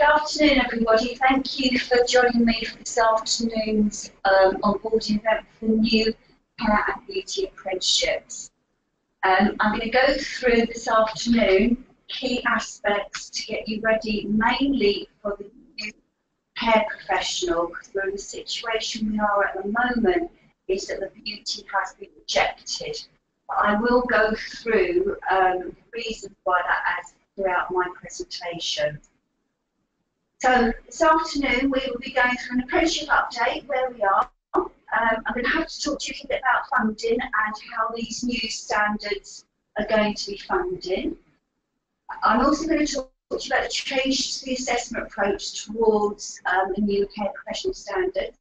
afternoon, everybody. Thank you for joining me for this afternoon's onboarding event for the new Hair and Beauty Apprenticeships. I'm going to go through this afternoon key aspects to get you ready, mainly for the new hair professional, because we're in the situation we are at the moment is that the beauty has been rejected. But I will go through reasons why that is throughout my presentation. So this afternoon we will be going through an apprenticeship update where we are. I'm going to have to talk to you a bit about funding and how these new standards are going to be funded. I'm also going to talk to you about the change to the assessment approach towards the new hair professional standards.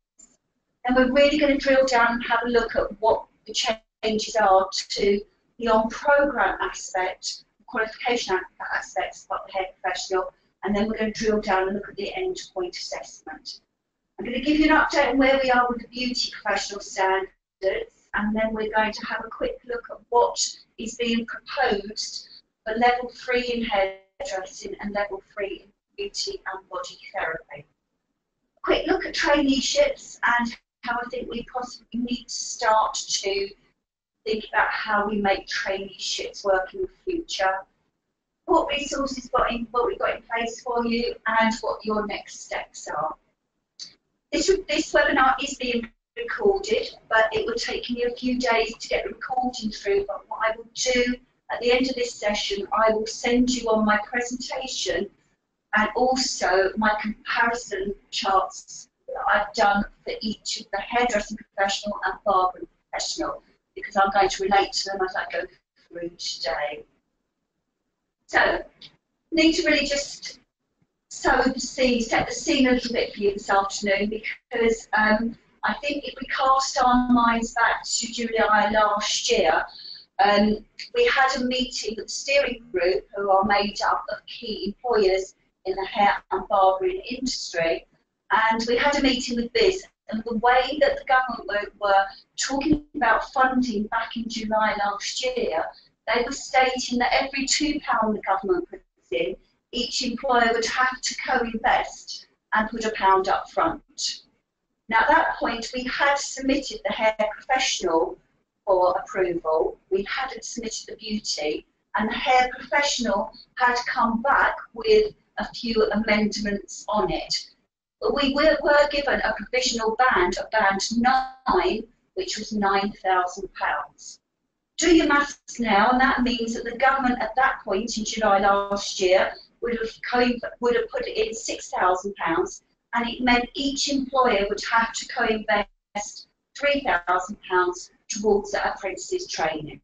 And we're really going to drill down and have a look at what the changes are to the on-programme aspect, the qualification aspects of the hair professional, and then we're going to drill down and look at the endpoint assessment. I'm going to give you an update on where we are with the beauty professional standards, and then we're going to have a quick look at what is being proposed for level 3 in hairdressing and level 3 in beauty and body therapy. A quick look at traineeships and how I think we possibly need to start to think about how we make traineeships work in the future. What resources what we've got in place for you, and what your next steps are. This webinar is being recorded, but it will take me a few days to get the recording through. But what I will do at the end of this session, I will send you on my presentation and also my comparison charts that I've done for each of the hairdressing professional and barbering professional, because I'm going to relate to them as I go through today. So, need to really just set the scene a little bit for you this afternoon, because I think if we cast our minds back to July last year, we had a meeting with the steering group, who are made up of key employers in the hair and barbering industry, and we had a meeting with Biz, and the way that the government were talking about funding back in July last year, they were stating that every £2 the government puts in, each employer would have to co-invest and put £1 up front. Now at that point we had submitted the hair professional for approval, we hadn't submitted the beauty, and the hair professional had come back with a few amendments on it. But we were given a provisional band of band 9, which was £9,000. Do your maths now, and that means that the government at that point in July last year would have put in £6,000, and it meant each employer would have to co-invest £3,000 towards the apprentices training.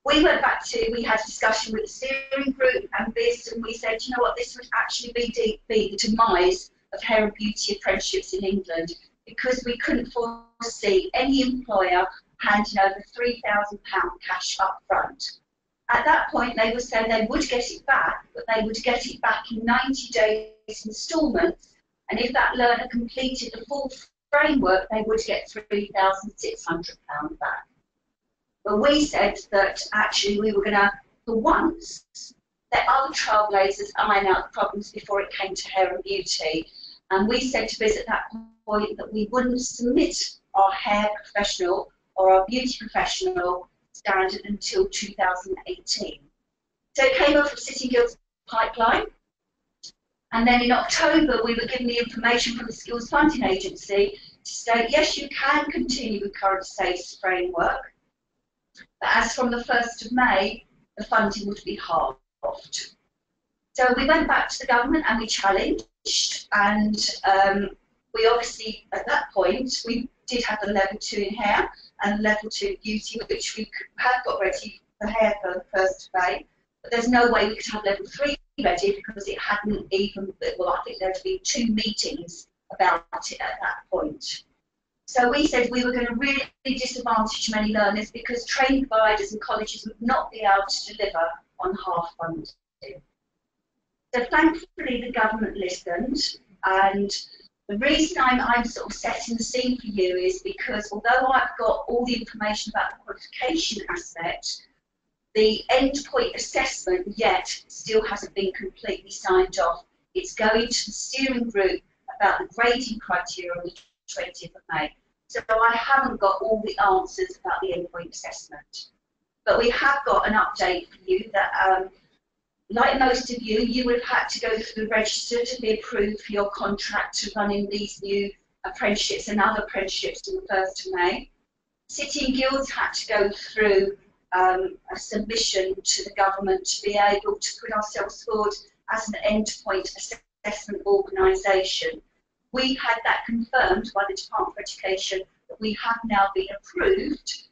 We went back we had a discussion with the steering group and Biz, and we said, you know what, this would actually be the demise of hair and beauty apprenticeships in England, because we couldn't foresee any employer handing over £3,000 cash up front. At that point they were saying they would get it back, but they would get it back in 90 days instalments, and if that learner completed the full framework they would get £3,600 back. But we said that actually we were going to, for once, let other trailblazers iron out the problems before it came to hair and beauty. And we said to Biz at that point that we wouldn't submit our hair professional or our beauty professional standard until 2018. So it came off of Sitting Guild's pipeline, and then in October we were given the information from the Skills Funding Agency to state, yes, you can continue with current SAFE framework, but as from the 1st of May, the funding would be halved. So we went back to the government and we challenged, and we obviously, at that point, we did have the level 2 in hair and level 2 beauty, which we had got ready for hair for the 1st of May, but there's no way we could have level 3 ready because it hadn't even, well, I think there'd been 2 meetings about it at that point. So we said we were going to really disadvantage many learners because training providers and colleges would not be able to deliver on half funding. So thankfully the government listened, and the reason I'm sort of setting the scene for you is because although I've got all the information about the qualification aspect, the endpoint assessment yet still hasn't been completely signed off It's going to the steering group about the grading criteria on the 20th of May. So I haven't got all the answers about the endpoint assessment. But we have got an update for you that, like most of you, you would have had to go through the register to be approved for your contract to run in these new apprenticeships and other apprenticeships on the 1st of May. City and Guilds had to go through a submission to the government to be able to put ourselves forward as an endpoint assessment organisation. We've had that confirmed by the Department for Education that we have now been approved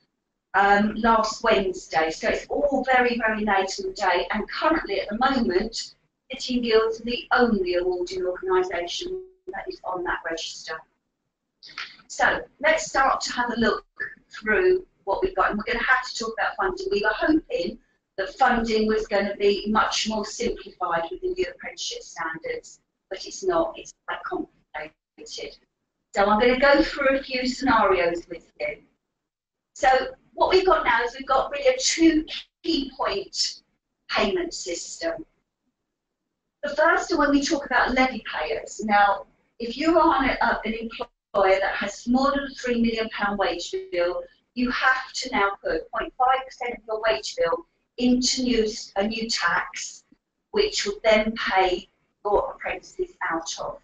last Wednesday. So it's all very, very late in the day, and currently at the moment, City and Guilds are the only awarding organisation that is on that register. So let's start to have a look through what we've got, and we're going to have to talk about funding. We were hoping that funding was going to be much more simplified with the new apprenticeship standards, but it's not. It's quite complicated. So I'm going to go through a few scenarios with you. So what we've got now is we've got really a 2 key point payment system. The first, when we talk about levy payers, now if you're on an employer that has more than a £3 million wage bill, you have to now put 0.5% of your wage bill into a new tax, which will then pay your apprentices out of.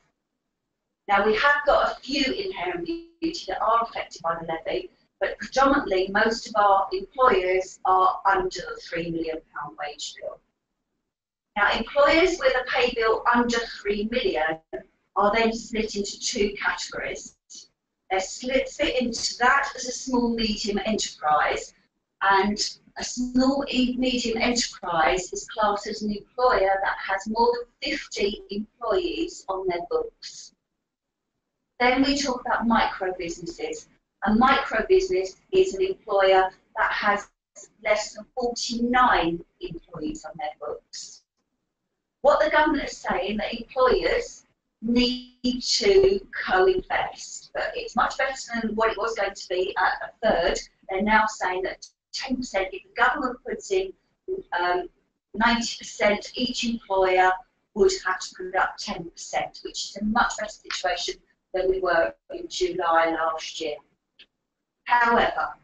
Now we have got a few inherent duty that are affected by the levy, but predominantly most of our employers are under the £3 million wage bill. Now employers with a pay bill under £3 million are then split into 2 categories. They're split into that as a small medium enterprise, and a small medium enterprise is classed as an employer that has more than 50 employees on their books. Then we talk about micro businesses. A micro business is an employer that has less than 49 employees on their books. What the government is saying that employers need to co-invest, but it's much better than what it was going to be at a third. They're now saying that 10%, if the government puts in 90%, each employer would have to put up 10%, which is a much better situation than we were in July last year. However,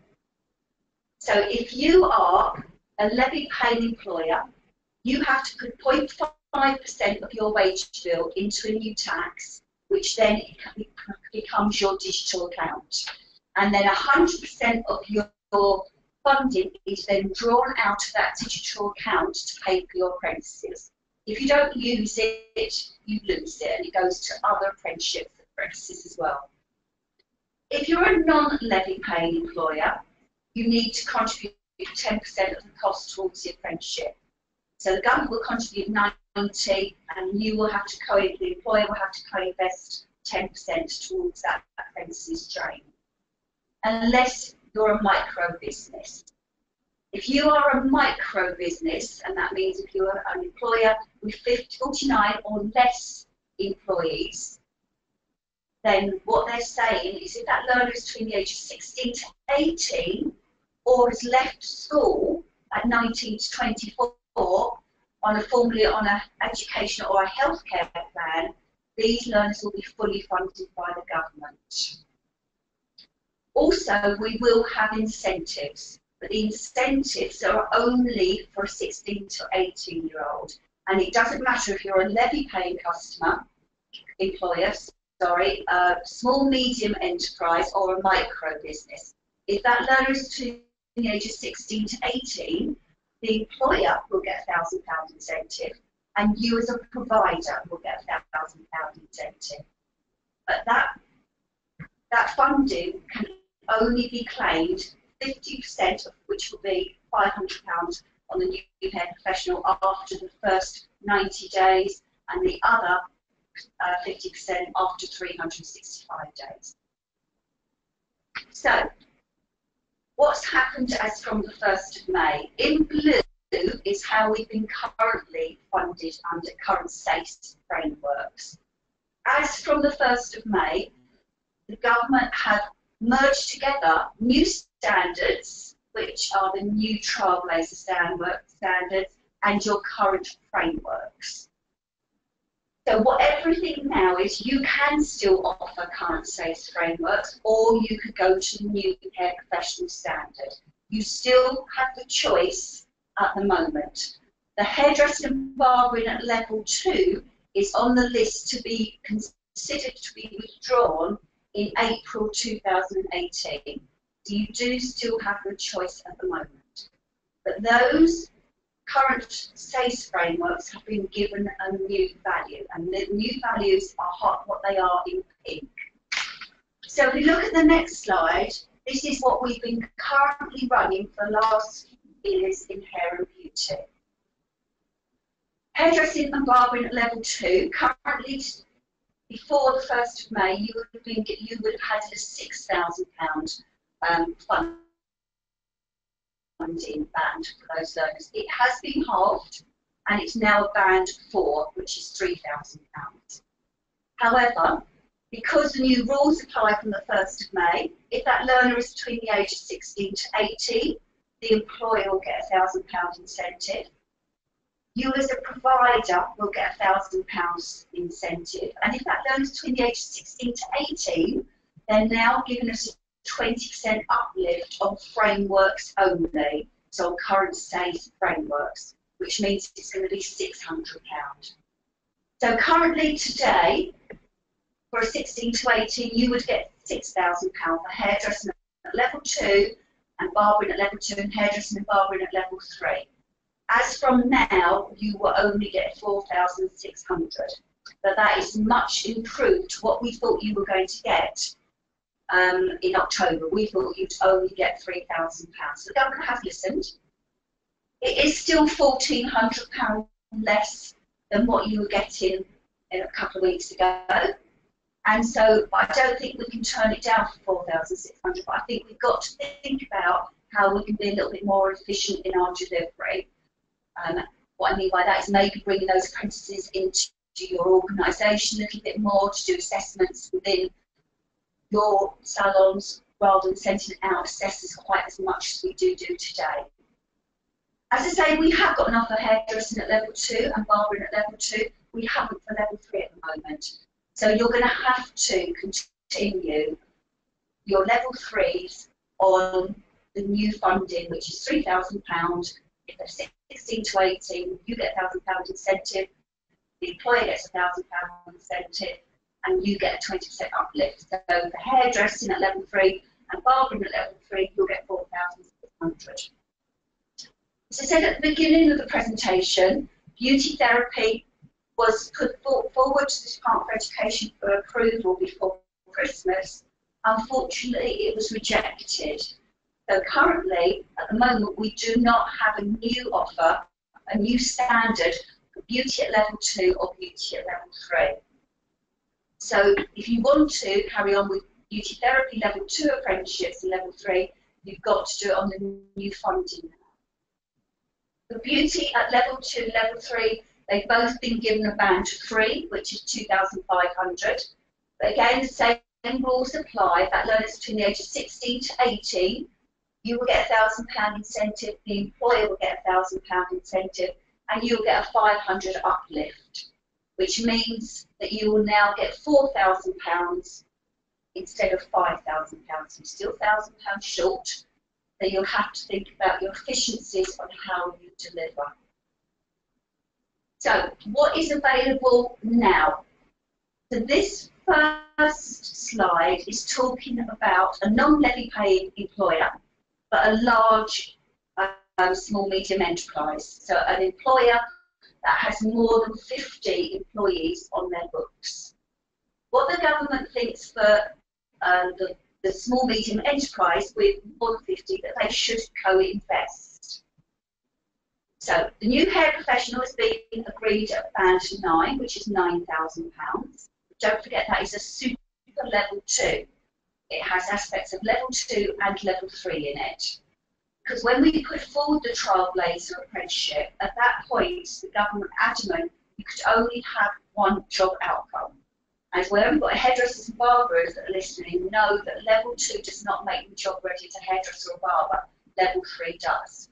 so if you are a levy-paying employer, you have to put 0.5% of your wage bill into a new tax, which then becomes your digital account. And then 100% of your funding is then drawn out of that digital account to pay for your apprentices. If you don't use it, you lose it, and it goes to other apprenticeships apprentices as well. If you're a non-levy paying employer, you need to contribute 10% of the cost towards the apprenticeship. So the government will contribute 90, and you will have to the employer will have to co-invest 10% towards that apprentice's training, unless you're a micro business. If you are a micro business, and that means if you're an employer with 49 or less employees, then what they're saying is if that learner is between the age of 16 to 18 or has left school at 19 to 24 formally on an educational or a healthcare plan, these learners will be fully funded by the government. Also, we will have incentives, but the incentives are only for a 16 to 18-year-old. And it doesn't matter if you're a levy-paying employer, small, medium enterprise or a micro business. If that learner is between the age of 16 to 18, the employer will get a £1,000 incentive, and you as a provider will get a £1,000 incentive. But that funding can only be claimed, 50% of which will be £500 on the new head professional after the first 90 days, and the other 50% after 365 days. So, what's happened as from the 1st of May? In blue is how we've been currently funded under current SACE frameworks. As from the 1st of May, the government have merged together new standards, which are the new Trailblazer standards, and your current frameworks. So what everything now is, you can still offer current SACE frameworks, or you could go to the new hair professional standard. You still have the choice at the moment. The hairdressing and barbering at level 2 is on the list to be considered to be withdrawn in April 2018. So you do still have the choice at the moment. But those current SACE frameworks have been given a new value, and the new values are hot, what they are in pink. So if we look at the next slide, this is what we've been currently running for the last few years in hair and beauty. Hairdressing and barbering at level 2, currently before the 1st of May, you would have had a £6,000 funding band for those learners. It has been halved, and it's now band 4, which is £3,000. However, because the new rules apply from the 1st of May, if that learner is between the age of 16 to 18, the employer will get a £1,000 incentive. You as a provider will get a £1,000 incentive, and if that learner is between the age of 16 to 18, they're now giving us a 20% uplift on frameworks only, so on current SACE frameworks, which means it's going to be £600. So currently today, for a 16 to 18, you would get £6,000 for hairdressing at level 2 and barbering at level 2 and hairdressing and barbering at level 3. As from now, you will only get 4,600, but that is much improved what we thought you were going to get in October. We thought you'd only get £3,000. So the government has listened. It is still £1,400 less than what you were getting a couple of weeks ago. And so I don't think we can turn it down for 4,600, but I think we've got to think about how we can be a little bit more efficient in our delivery. What I mean by that is maybe bringing those apprentices into your organisation a little bit more to do assessments within your salons rather than sending out assessors quite as much as we do today. As I say, we have got an offer hairdressing at level 2 and barbering at level 2. We haven't for level 3 at the moment. So you're going to have to continue your level 3s on the new funding, which is £3,000. If they're 16 to 18, you get a £1,000 incentive, the employer gets a £1,000 incentive, and you get a 20% uplift. So for hairdressing at level 3 and barbering at level 3, you'll get 4,600. As I said at the beginning of the presentation, beauty therapy was put forward to the Department for Education for approval before Christmas. Unfortunately, it was rejected. So currently, at the moment, we do not have a new offer, a new standard for beauty at level 2 or beauty at level 3. So if you want to carry on with beauty therapy level 2 apprenticeships and level 3, you've got to do it on the new funding. For beauty at level 2, level 3, they've both been given a band 3, which is 2,500. But again, the same rules apply. If that learner is between the age of 16 to 18, you will get a £1,000 incentive, the employer will get a £1,000 incentive, and you'll get a 500 uplift, which means that you will now get £4,000 instead of £5,000. You're still £1,000 short, so you'll have to think about your efficiencies on how you deliver. So, what is available now? So this first slide is talking about a non-levy paying employer, but a large small medium enterprise. So an employer that has more than 50 employees on their books. What the government thinks for the small medium enterprise with more than 50, that they should co-invest. So the new hair professional has been agreed at band 9, which is £9,000. Don't forget that is a super level 2. It has aspects of level 2 and level 3 in it. Because when we put forward the Trailblazer apprenticeship, at that point, the government adamant you could only have one job outcome. And where we've got hairdressers and barbers that are listening, know that level 2 does not make the job ready as a hairdresser or barber, level 3 does.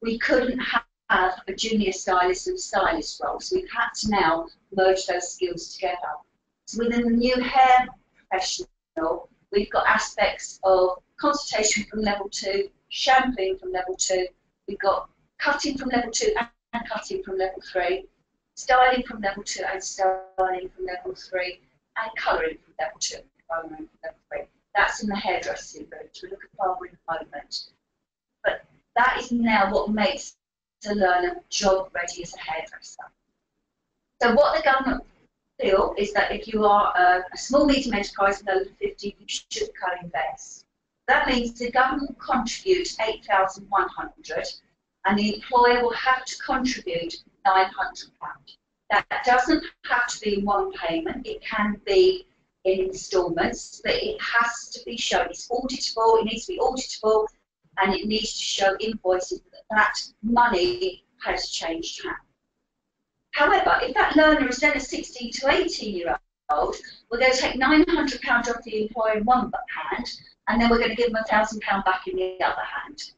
We couldn't have have a junior stylist and stylist role. So we've had to now merge those skills together. So within the new hair professional, we've got aspects of consultation from level 2, shampooing from level 2, we've got cutting from level 2 and cutting from level 3, styling from level 2 and styling from level 3, and colouring from level 2 and colouring from level 3. That's in the hairdressing route. We look at barbering in a moment. But that is now what makes the learner job ready as a hairdresser. So what the government feel is that if you are a small medium enterprise with over 50, you should co-invest. That means the government will contribute 8,100 and the employer will have to contribute £900. That doesn't have to be in one payment, it can be in instalments, but it has to be shown. It's auditable, it needs to be auditable, and it needs to show invoices that that money has changed hands. However, if that learner is then a 16 to 18-year-old, we're going to take £900 off the employer in one hand, and then we're going to give them £1,000 back in the other hand.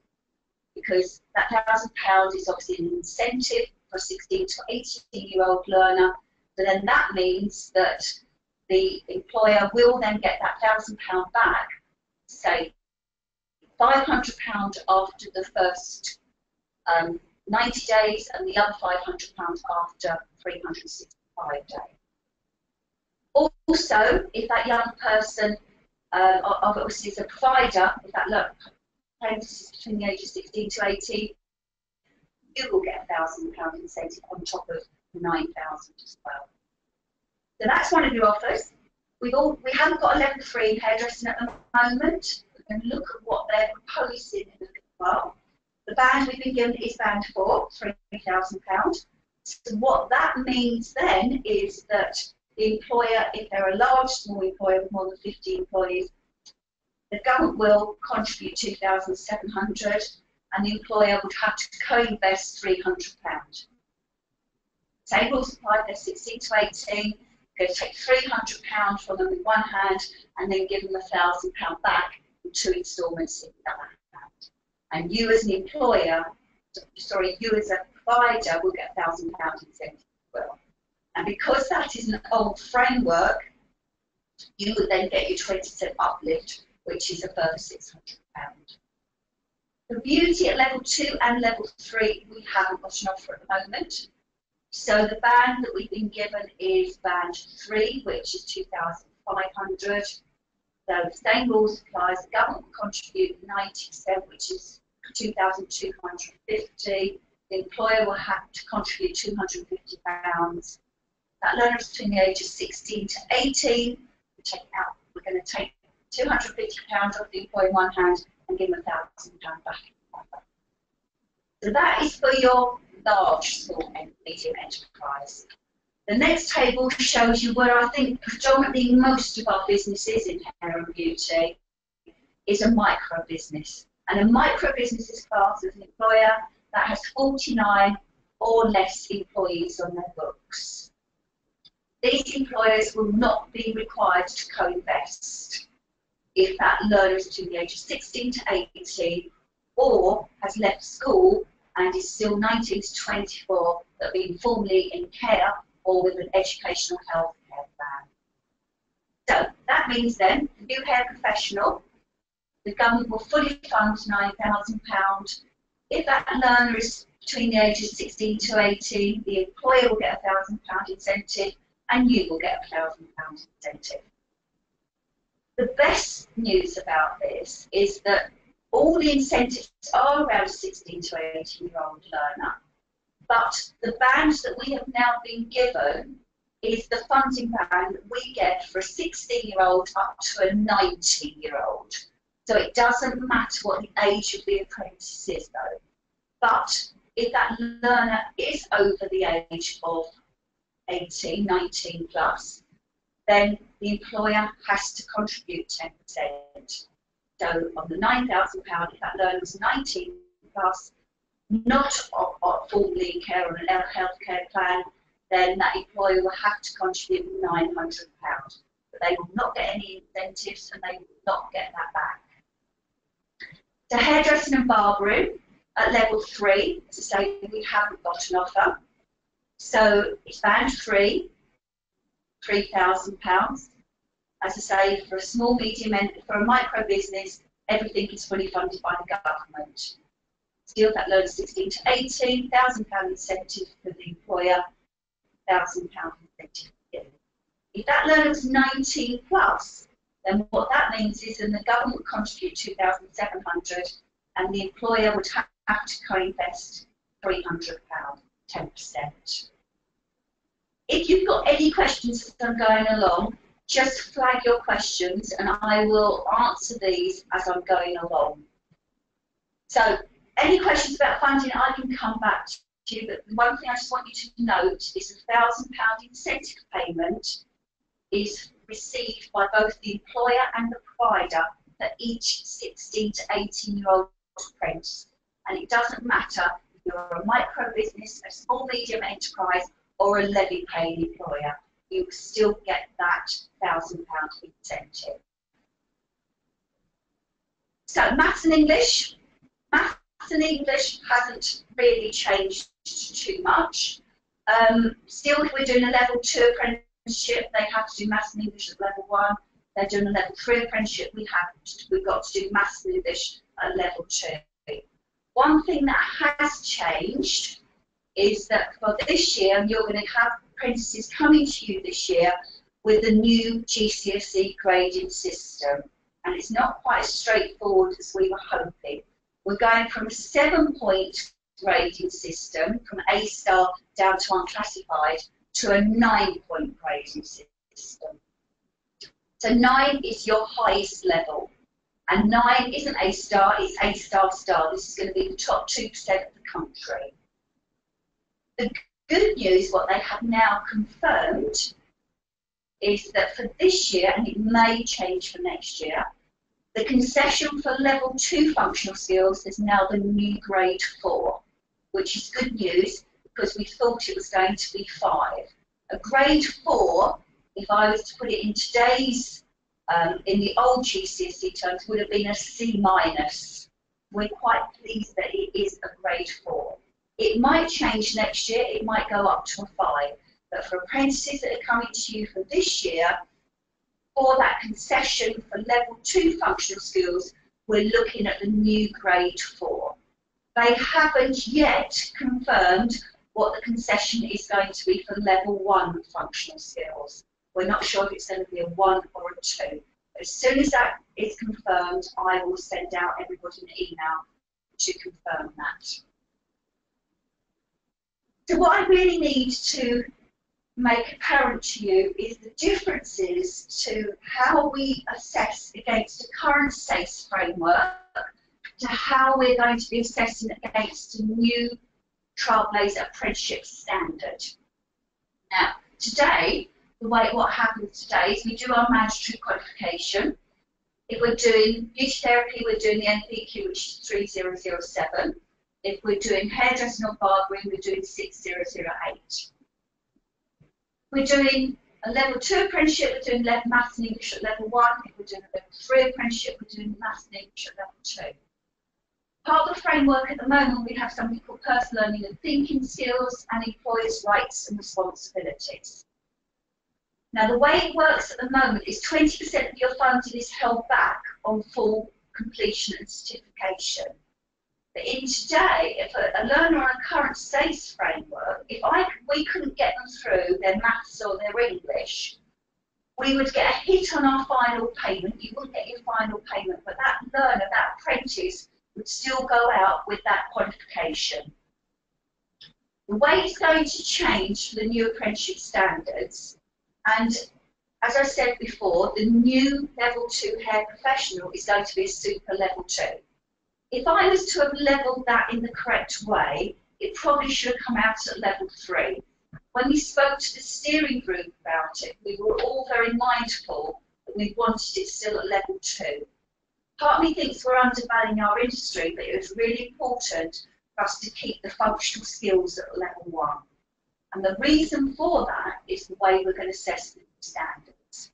Because that £1,000 is obviously an incentive for a 16 to 18-year-old learner, so then that means that the employer will then get that £1,000 back, say £500 after the first 90 days and the other £500 after 365 days. Also, if that young person obviously is a provider, if that apprentice is between the ages 16 to 18, you will get a £1,000 incentive on top of the 9,000 as well. So that's one of your offers. We haven't got a level 3 in hairdressing at the moment. We're going to look at what they're proposing in the well. The band we've been given is band 4, £3,000. So what that means then is that the employer, if they're a large, small employer with more than 50 employees, the government will contribute £2,700 and the employer would have to co-invest £300. Same rules apply if they're 16 to 18, go take £300 from them in one hand and then give them £1,000 back in 2 instalments in the other hand. And you as an employer, sorry, you as a provider will get £1,000 incentive as well. And because that is an old framework, you would then get your 20% uplift, which is a further £600. The beauty at level 2 and level 3, we haven't got an offer at the moment. So the band that we've been given is band 3, which is 2,500. So the same rules apply. The government will contribute 90%, which is 2,250. The employer will have to contribute £250. That learner is between the ages 16 to 18. We're going to take £250 off the employer in one hand and give them £1,000 back in the other. So that is for your large, small and medium enterprise. The next table shows you where I think predominantly most of our businesses in hair and beauty is a micro business. And a micro business is classed as an employer that has 49 or less employees on their books. These employers will not be required to co-invest if that learner is between the age of 16 to 18 or has left school and is still 19 to 24 but being formally in care or with an educational health care plan. So that means then, the new hair professional, the government will fully fund £9,000. If that learner is between the ages 16 to 18, the employer will get a £1,000 incentive and you will get a £1,000 incentive. The best news about this is that all the incentives are around a 16 to 18-year-old learner, but the band that we have now been given is the funding band that we get for a 16-year-old up to a 19-year-old. So it doesn't matter what the age of the apprentice is though. But if that learner is over the age of 18, 19 plus, then the employer has to contribute 10%. So on the £9,000, if that learner was 19 plus, not formally in care on an healthcare plan, then that employer will have to contribute £900. But they will not get any incentives and they will not get that back. So hairdressing and barbering, At level 3, as I say, we haven't got an offer. So it's band 3, £3,000. As I say, for a small, medium, and for a micro business, everything is fully funded by the government. Still, that loan is 16 to 18, £1,000 incentive for the employer, £1,000 incentive for you. If that loan was 19 plus, then what that means is that the government would contribute 2,700 and the employer would have to co-invest £300, 10%. If you've got any questions as I'm going along, just flag your questions and I will answer these as I'm going along. So, any questions about funding, I can come back to you, but the one thing I just want you to note is a £1,000 incentive payment is received by both the employer and the provider for each 16 to 18-year-old apprentice. And it doesn't matter if you're a micro business, a small medium enterprise, or a levy-paying employer. You will still get that £1,000 incentive. So maths and English. Maths and English hasn't really changed too much. Still, if we're doing a level 2 apprenticeship, they have to do maths and English at level 1. They're doing a level 3 apprenticeship, we've got to do maths and English at level 2. One thing that has changed is that for this year, you're going to have apprentices coming to you this year with the new GCSE grading system. And it's not quite as straightforward as we were hoping. We're going from a 7-point grading system, from A star down to unclassified, to a 9-point grading system. So 9 is your highest level. And 9 isn't A star, it's A star star. This is going to be the top 2% of the country. The good news, what they have now confirmed, is that for this year, and it may change for next year, the concession for level 2 functional skills is now the new grade 4, which is good news because we thought it was going to be 5. A grade 4, if I was to put it in today's, in the old GCSE terms, would have been a C-. We're quite pleased that it is a grade 4. It might change next year, it might go up to a 5, but for apprentices that are coming to you for this year, for that concession for level 2 functional skills, we're looking at the new grade 4. They haven't yet confirmed what the concession is going to be for level 1 functional skills. We're not sure if it's going to be a 1 or a 2. As soon as that is confirmed, I will send out everybody an email to confirm that. So what I really need to make apparent to you is the differences to how we assess against the current SACE framework to how we're going to be assessing against a new Trailblazer apprenticeship standard. Now, today, what happens today is we do our mandatory qualification. If we're doing beauty therapy, we're doing the NPQ, which is 3007. If we're doing hairdressing or barbering, we're doing 6008. We're doing a level 2 apprenticeship, we're doing maths and English at level 1. If we're doing a level 3 apprenticeship, we're doing maths and English at level 2. Part of the framework at the moment, we have something called personal learning and thinking skills and employers' rights and responsibilities. Now, the way it works at the moment is 20% of your funding is held back on full completion and certification. But in today, if a learner on a current SACE framework, if we couldn't get them through their maths or their English, we would get a hit on our final payment. You wouldn't get your final payment, but that learner, that apprentice, would still go out with that qualification. The way it's going to change for the new apprenticeship standards, and as I said before, the new level 2 hair professional is going to be a super level 2. If I was to have levelled that in the correct way, it probably should have come out at level 3. When we spoke to the steering group about it, we were all very mindful that we wanted it still at level 2. Part of me thinks we're undervaluing our industry, but it was really important for us to keep the functional skills at level 1. And the reason for that is the way we're going to assess the standards.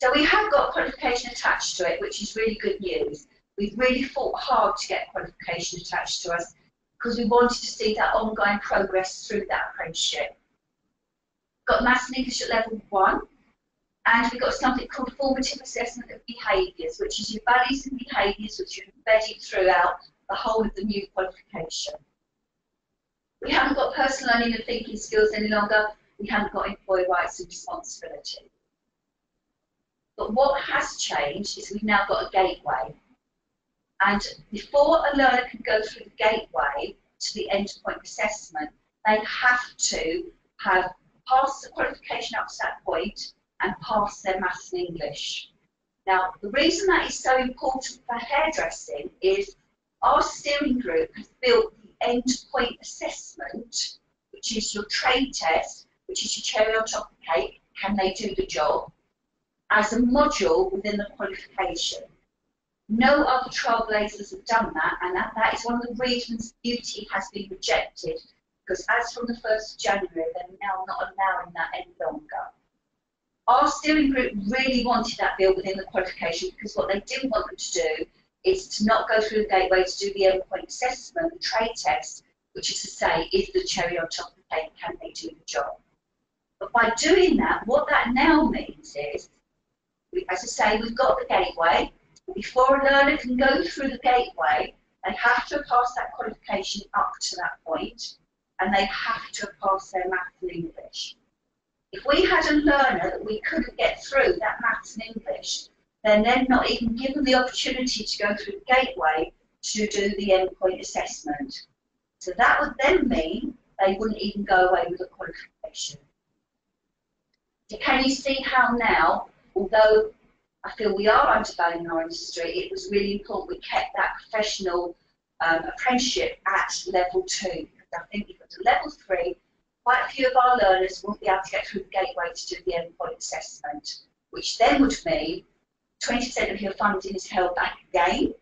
So we have got qualification attached to it, which is really good news. We've really fought hard to get qualification attached to us, because we wanted to see that ongoing progress through that apprenticeship. Got Maths and English at level 1, and we've got something called formative assessment of behaviours, which is your values and behaviours which are embedded throughout the whole of the new qualification. We haven't got personal learning and thinking skills any longer. We haven't got employee rights and responsibility. But what has changed is we've now got a gateway. And before a learner can go through the gateway to the endpoint assessment, they have to have passed the qualification up to that point and passed their Maths and English. Now, the reason that is so important for hairdressing is our steering group has built the endpoint assessment, which is your trade test, which is your cherry on top of the cake, can they do the job, as a module within the qualification. No other trailblazers have done that, and that is one of the reasons beauty has been rejected, because as from the 1st of January, they're now not allowing that any longer. Our steering group really wanted that built within the qualification, because what they didn't want them to do is to not go through the gateway to do the endpoint assessment, the trade test, which is to say, is the cherry on top of the cake, can they do the job? But by doing that, what that now means is, as I say, we've got the gateway. Before a learner can go through the gateway, they have to have passed that qualification up to that point, and they have to have passed their Maths and English. If we had a learner that we couldn't get through that Maths and English, then they're not even given the opportunity to go through the gateway to do the endpoint assessment. So that would then mean they wouldn't even go away with a qualification. So can you see how now, although I feel we are undervaluing our industry, it was really important we kept that professional apprenticeship at level 2. Because I think if it was at level 3, quite a few of our learners won't be able to get through the gateway to do the endpoint assessment, which then would mean 20% of your funding is held back again,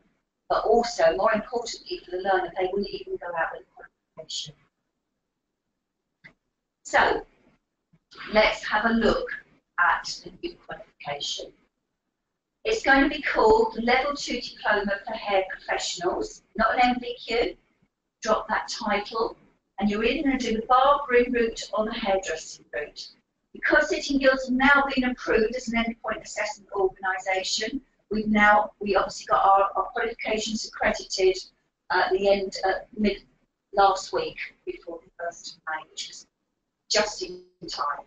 but also, more importantly for the learner, they wouldn't even go out with a qualification. So, let's have a look at the new qualification. It's going to be called the Level 2 Diploma for Hair Professionals, not an MVQ. Drop that title, and you're either going to do the barbering route or the hairdressing route. Because Sitting Guilds have now been approved as an endpoint assessment organisation, we obviously got our qualifications accredited at the mid last week before the 1st of May, which was just in time.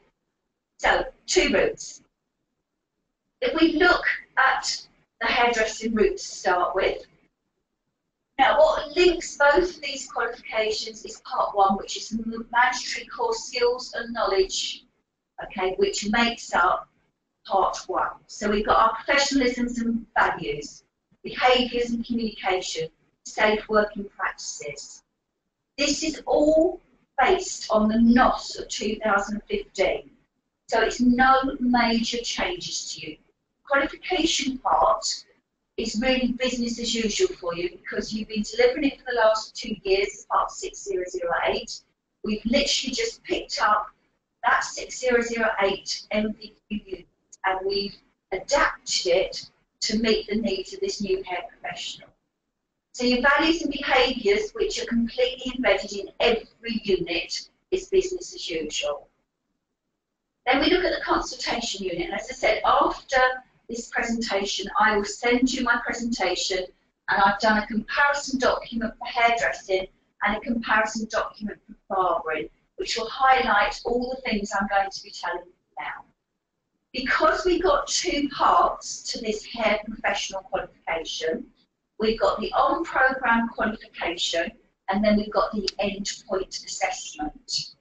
So, 2 routes. If we look at the hairdressing route to start with, now what links both of these qualifications is part 1, which is the mandatory core skills and knowledge, okay, which makes up part 1. So we've got our professionalisms and values, behaviours and communication, safe working practices. This is all based on the NOS of 2015. So it's no major changes to you. Qualification part is really business as usual for you because you've been delivering it for the last 2 years as part of 6008. We've literally just picked up that 6008 MVQ unit and we've adapted it to meet the needs of this new hair professional. So your values and behaviours, which are completely embedded in every unit, is business as usual. Then we look at the consultation unit, and as I said, after this presentation, I will send you my presentation, and I've done a comparison document for hairdressing and a comparison document for barbering, which will highlight all the things I'm going to be telling you now. Because we've got 2 parts to this hair professional qualification, we've got the on-programme qualification, and then we've got the endpoint assessment.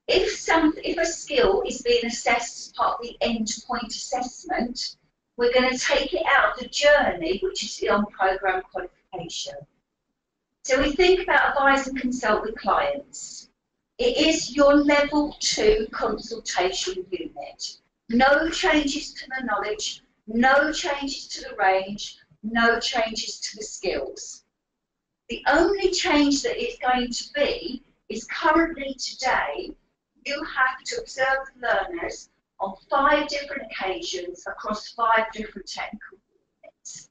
If a skill is being assessed as part of the endpoint assessment, we're going to take it out of the journey, which is the on-programme qualification. So we think about advise and consult with clients. It is your level 2 consultation unit. No changes to the knowledge, no changes to the range, no changes to the skills. The only change that is going to be is currently today, you have to observe the learners on 5 different occasions across 5 different technical units.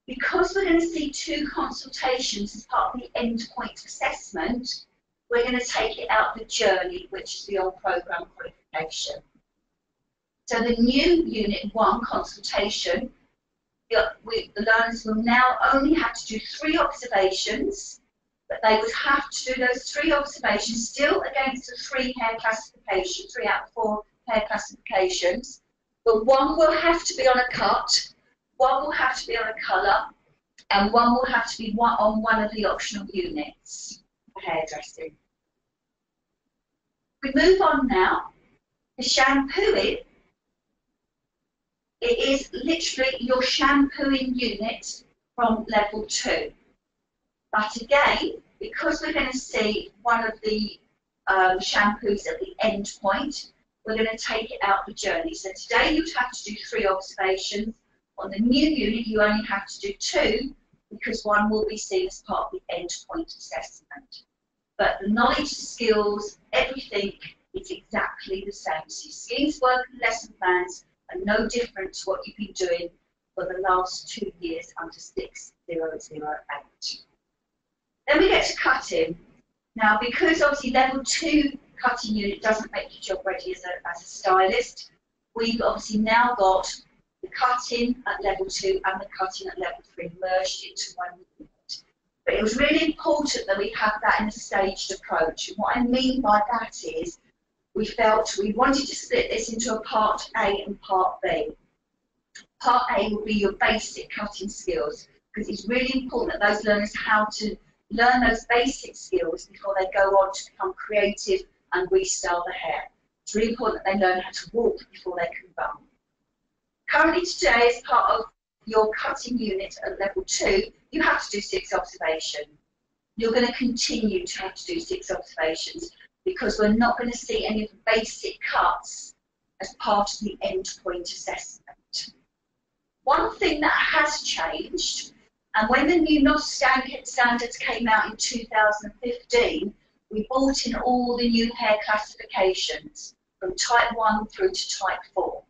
Because we're going to see 2 consultations as part of the endpoint assessment, we're going to take it out the journey, which is the on-programme qualification. So the new Unit 1 consultation, the learners will now only have to do 3 observations, but they would have to do those 3 observations still against the 3 hair classifications, 3 out of 4 hair classifications, but 1 will have to be on a cut, 1 will have to be on a colour, and 1 will have to be on one of the optional units for hairdressing. We move on now. The shampooing, it is literally your shampooing unit from level 2. But again, because we're going to see one of the shampoos at the end point, we're going to take it out the journey. So today you'd have to do 3 observations. On the new unit, you only have to do 2 because 1 will be seen as part of the end point assessment. But the knowledge, skills, everything is exactly the same. So your schemes, work and lesson plans are no different to what you've been doing for the last 2 years under 6008. Then we get to cutting. Now, because obviously level 2 cutting unit doesn't make your job ready as a stylist, we've obviously now got the cutting at level 2 and the cutting at level 3 merged into one unit. But it was really important that we have that in a staged approach. And what I mean by that is we felt we wanted to split this into a part A and part B. Part A will be your basic cutting skills, because it's really important that those learners how to learn those basic skills before they go on to become creative and restyle the hair. It's really important that they learn how to walk before they can run. Currently today, as part of your cutting unit at level 2, you have to do 6 observations. You're going to continue to have to do 6 observations because we're not going to see any of the basic cuts as part of the endpoint assessment. One thing that has changed, and when the new NOS standards came out in 2015, we brought in all the new hair classifications from type 1 through to type 4.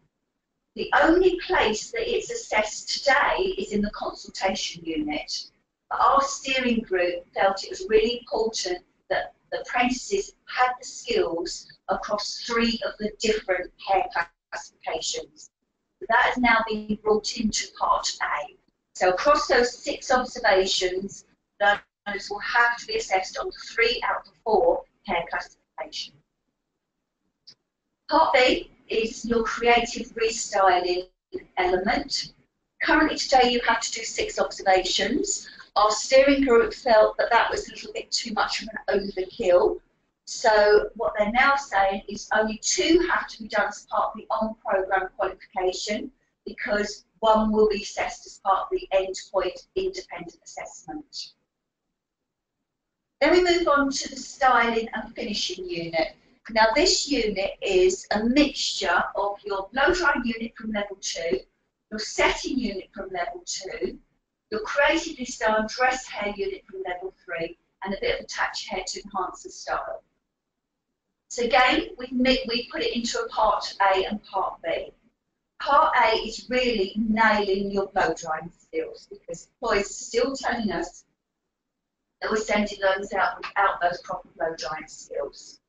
The only place that it's assessed today is in the consultation unit. But our steering group felt it was really important that the apprentices had the skills across 3 of the different hair classifications. So that has now been brought into part A. So across those 6 observations, learners will have to be assessed on 3 out of 4 hair classifications. Part B is your creative restyling element. Currently today you have to do 6 observations. Our steering group felt that that was a little bit too much of an overkill. So what they're now saying is only 2 have to be done as part of the on-programme qualification, because 1 will be assessed as part of the endpoint independent assessment. Then we move on to the styling and finishing unit. Now this unit is a mixture of your blow-drying unit from level 2, your setting unit from level 2, your creatively styled dress hair unit from level 3, and a bit of attached hair to enhance the style. So again, we put it into a part A and part B. Part A is really nailing your blow-drying skills, because employers are still telling us that we're sending learners out without those proper blow-drying skills.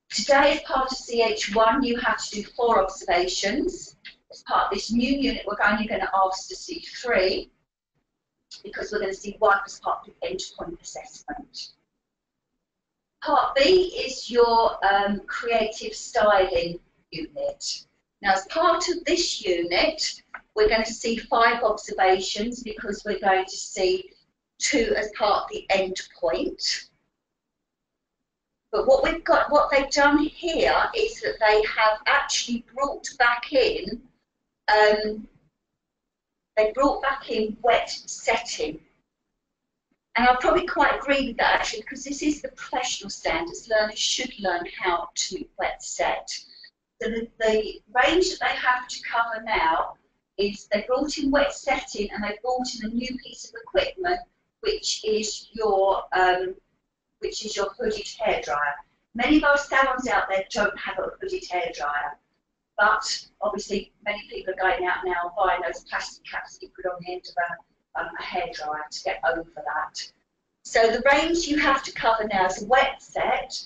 Today, as part of CH1, you have to do 4 observations. As part of this new unit, we're only going to ask to see 3, because we're going to see 1 as part of the endpoint assessment. Part B is your creative styling unit. Now, as part of this unit, we're going to see 5 observations, because we're going to see 2 as part of the endpoint. But what they've done here is that they have actually brought back in, wet setting. And I probably quite agree with that actually, because this is the professional standards. Learners should learn how to wet set. So the range that they have to cover now is they brought in wet setting, and they brought in a new piece of equipment, which is your hooded hairdryer. Many of our salons out there don't have a hooded hairdryer, but obviously many people are going out now and buying those plastic caps that you put on the end a hairdryer to get over that. So the range you have to cover now is a wet set,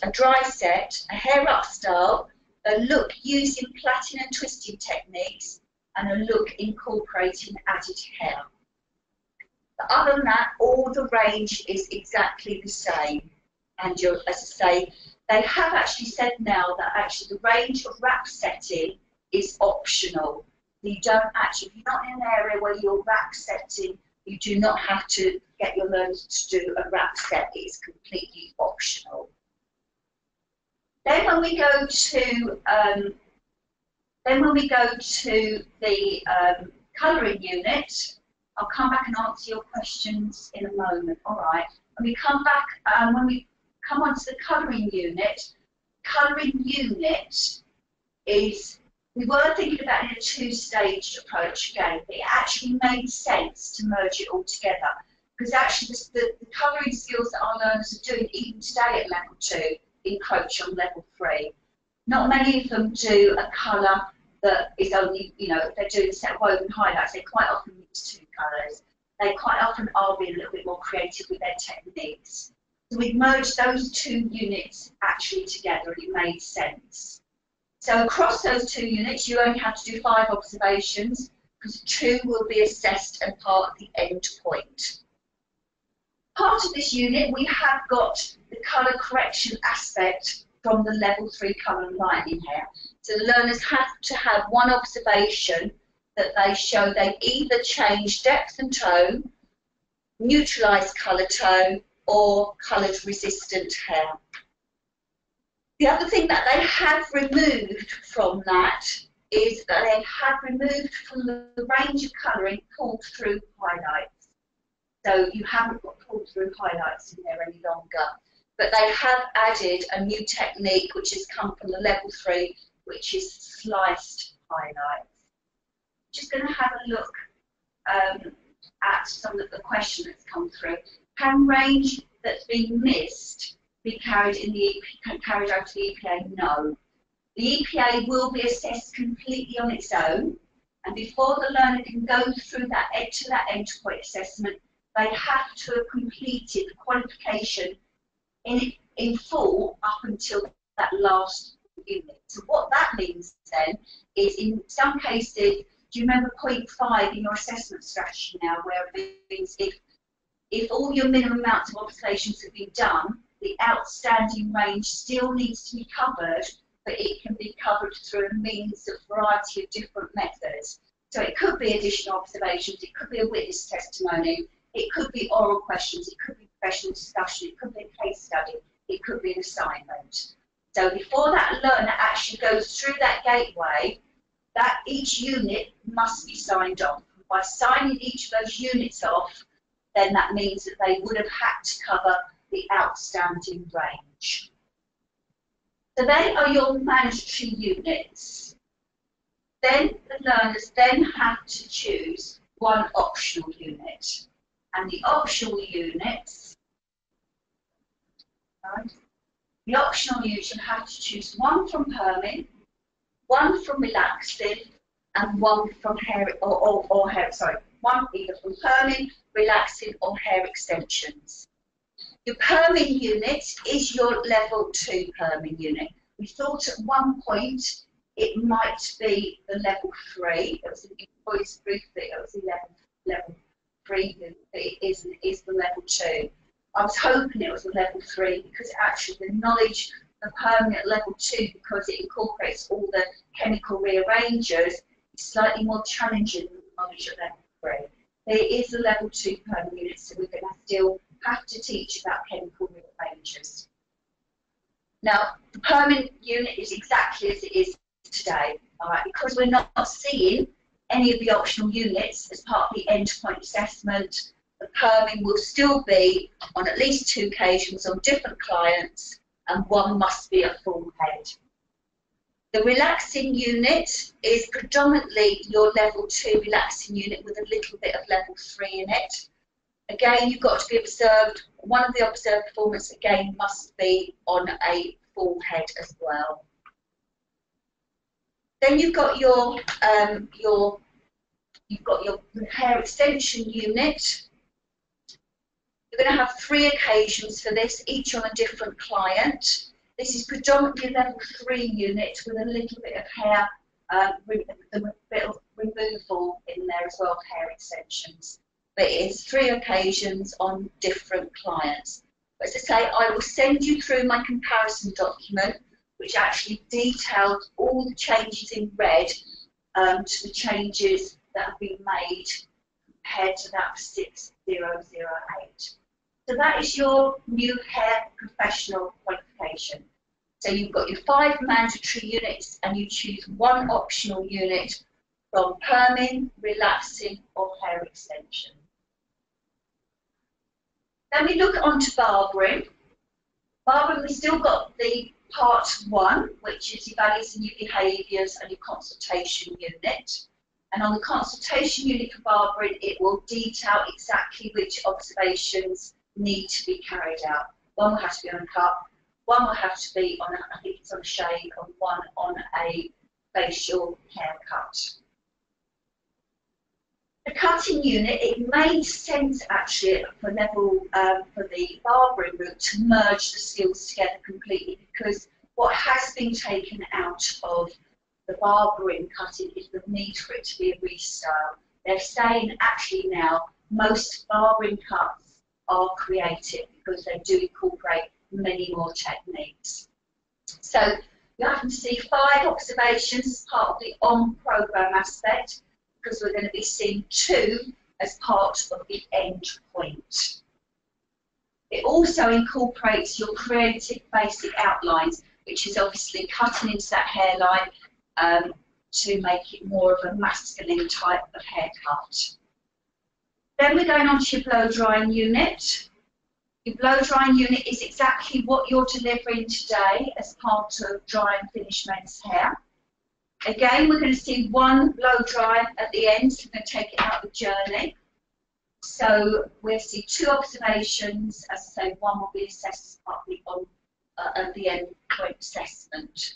a dry set, a hair up style, a look using plaiting and twisting techniques, and a look incorporating added hair. But other than that, all the range is exactly the same. And as I say, they have actually said now that actually the range of wrap setting is optional. You don't actually, if you're not in an area where you're wrap setting, you do not have to get your learners to do a wrap set. It's completely optional. Then when we go to the colouring unit, I'll come back and answer your questions in a moment. All right. When we come back, when we come on to the colouring unit is, we were thinking about it in a two-stage approach again, but it actually made sense to merge it all together, because actually the colouring skills that our learners are doing even today at level 2 encroach on level 3. Not many of them do a colour that is only, you know, if they're doing a set of woven highlights, they quite often mix 2 colours. They quite often are being a little bit more creative with their techniques. So we've merged those 2 units actually together, and it made sense. So across those 2 units, you only have to do 5 observations, because 2 will be assessed and part of the end point. Part of this unit, we have got the colour correction aspect from the level 3 colour and lighting here. So the learners have to have one observation that they show they either change depth and tone, neutralise colour tone, or coloured resistant hair. The other thing that they have removed from that is that they have removed from the range of colouring pulled through highlights. So you haven't got pulled through highlights in there any longer. But they have added a new technique which has come from the level 3, which is sliced highlights. Just going to have a look at some of the questions that's come through. Can range that's been missed be carried over to the EPA? No. The EPA will be assessed completely on its own, and before the learner can go through that endpoint assessment, they have to have completed the qualification in full up until that last unit. So what that means then is, in some cases, do you remember point 5 in your assessment strategy now, where it means if all your minimum amounts of observations have been done, the outstanding range still needs to be covered, but it can be covered through a means of variety of different methods. So it could be additional observations, it could be a witness testimony, it could be oral questions, it could be professional discussion, it could be a case study, it could be an assignment. So before that learner actually goes through that gateway, that each unit must be signed off. By signing each of those units off, then that means that they would have had to cover the outstanding range. So they are your mandatory units. Then the learners then have to choose one optional unit. And the optional units, right? The optional units, you have to choose one from perming, one from relaxing, and one from hair one either from perming, relaxing, or hair extensions. Your perming unit is your level 2 perming unit. We thought at one point it might be the level 3. It was an employee's brief that it was the level 3 unit, but it is the level 2. I was hoping it was the level 3 because actually the knowledge of perming at level 2, because it incorporates all the chemical rearrangers, is slightly more challenging than the knowledge at level 3. There is a level 2 perming unit, so we're going to still have to teach about chemical rearrangers. Now, the permanent unit is exactly as it is today, all right, because we're not seeing any of the optional units as part of the endpoint assessment. The perming will still be on at least 2 occasions on different clients, and one must be a full head. The relaxing unit is predominantly your level 2 relaxing unit with a little bit of level 3 in it. Again, you've got to be observed. One of the observed performance, again, must be on a full head as well. Then you've got your You've got your hair extension unit. You're going to have 3 occasions for this, each on a different client. This is predominantly level 3 unit with a little bit of hair, a bit of removal in there as well, hair extensions. But it's 3 occasions on different clients. But as I say, I will send you through my comparison document, which actually details all the changes in red to the changes that have been made compared to that 6008. So that is your new hair professional qualification. So you've got your 5 mandatory units and you choose 1 optional unit from perming, relaxing or hair extension. Then we look on to barbering. Barbering, we've still got the part 1, which is your values and your behaviours and your consultation unit. And on the consultation unit for barbering, it will detail exactly which observations need to be carried out. 1 will have to be on a cut, 1 will have to be on, I think it's on a shave, and 1 on a facial haircut. The cutting unit, it made sense actually for the barbering route to merge the skills together completely, because what has been taken out of the barbering cutting is the need for it to be a restyle. They're saying actually now most barbering cuts are creative because they do incorporate many more techniques. So you have to see 5 observations as part of the on-programme aspect, because we're going to be seeing 2 as part of the end point. It also incorporates your creative basic outlines, which is obviously cutting into that hairline to make it more of a masculine type of haircut. Then we're going on to your blow drying unit. Your blow drying unit is exactly what you're delivering today as part of dry and finish men's hair. Again, we're going to see 1 blow dry at the end, so we're going to take it out of the journey. So we'll see 2 observations. As I say, 1 will be assessed at the end point assessment.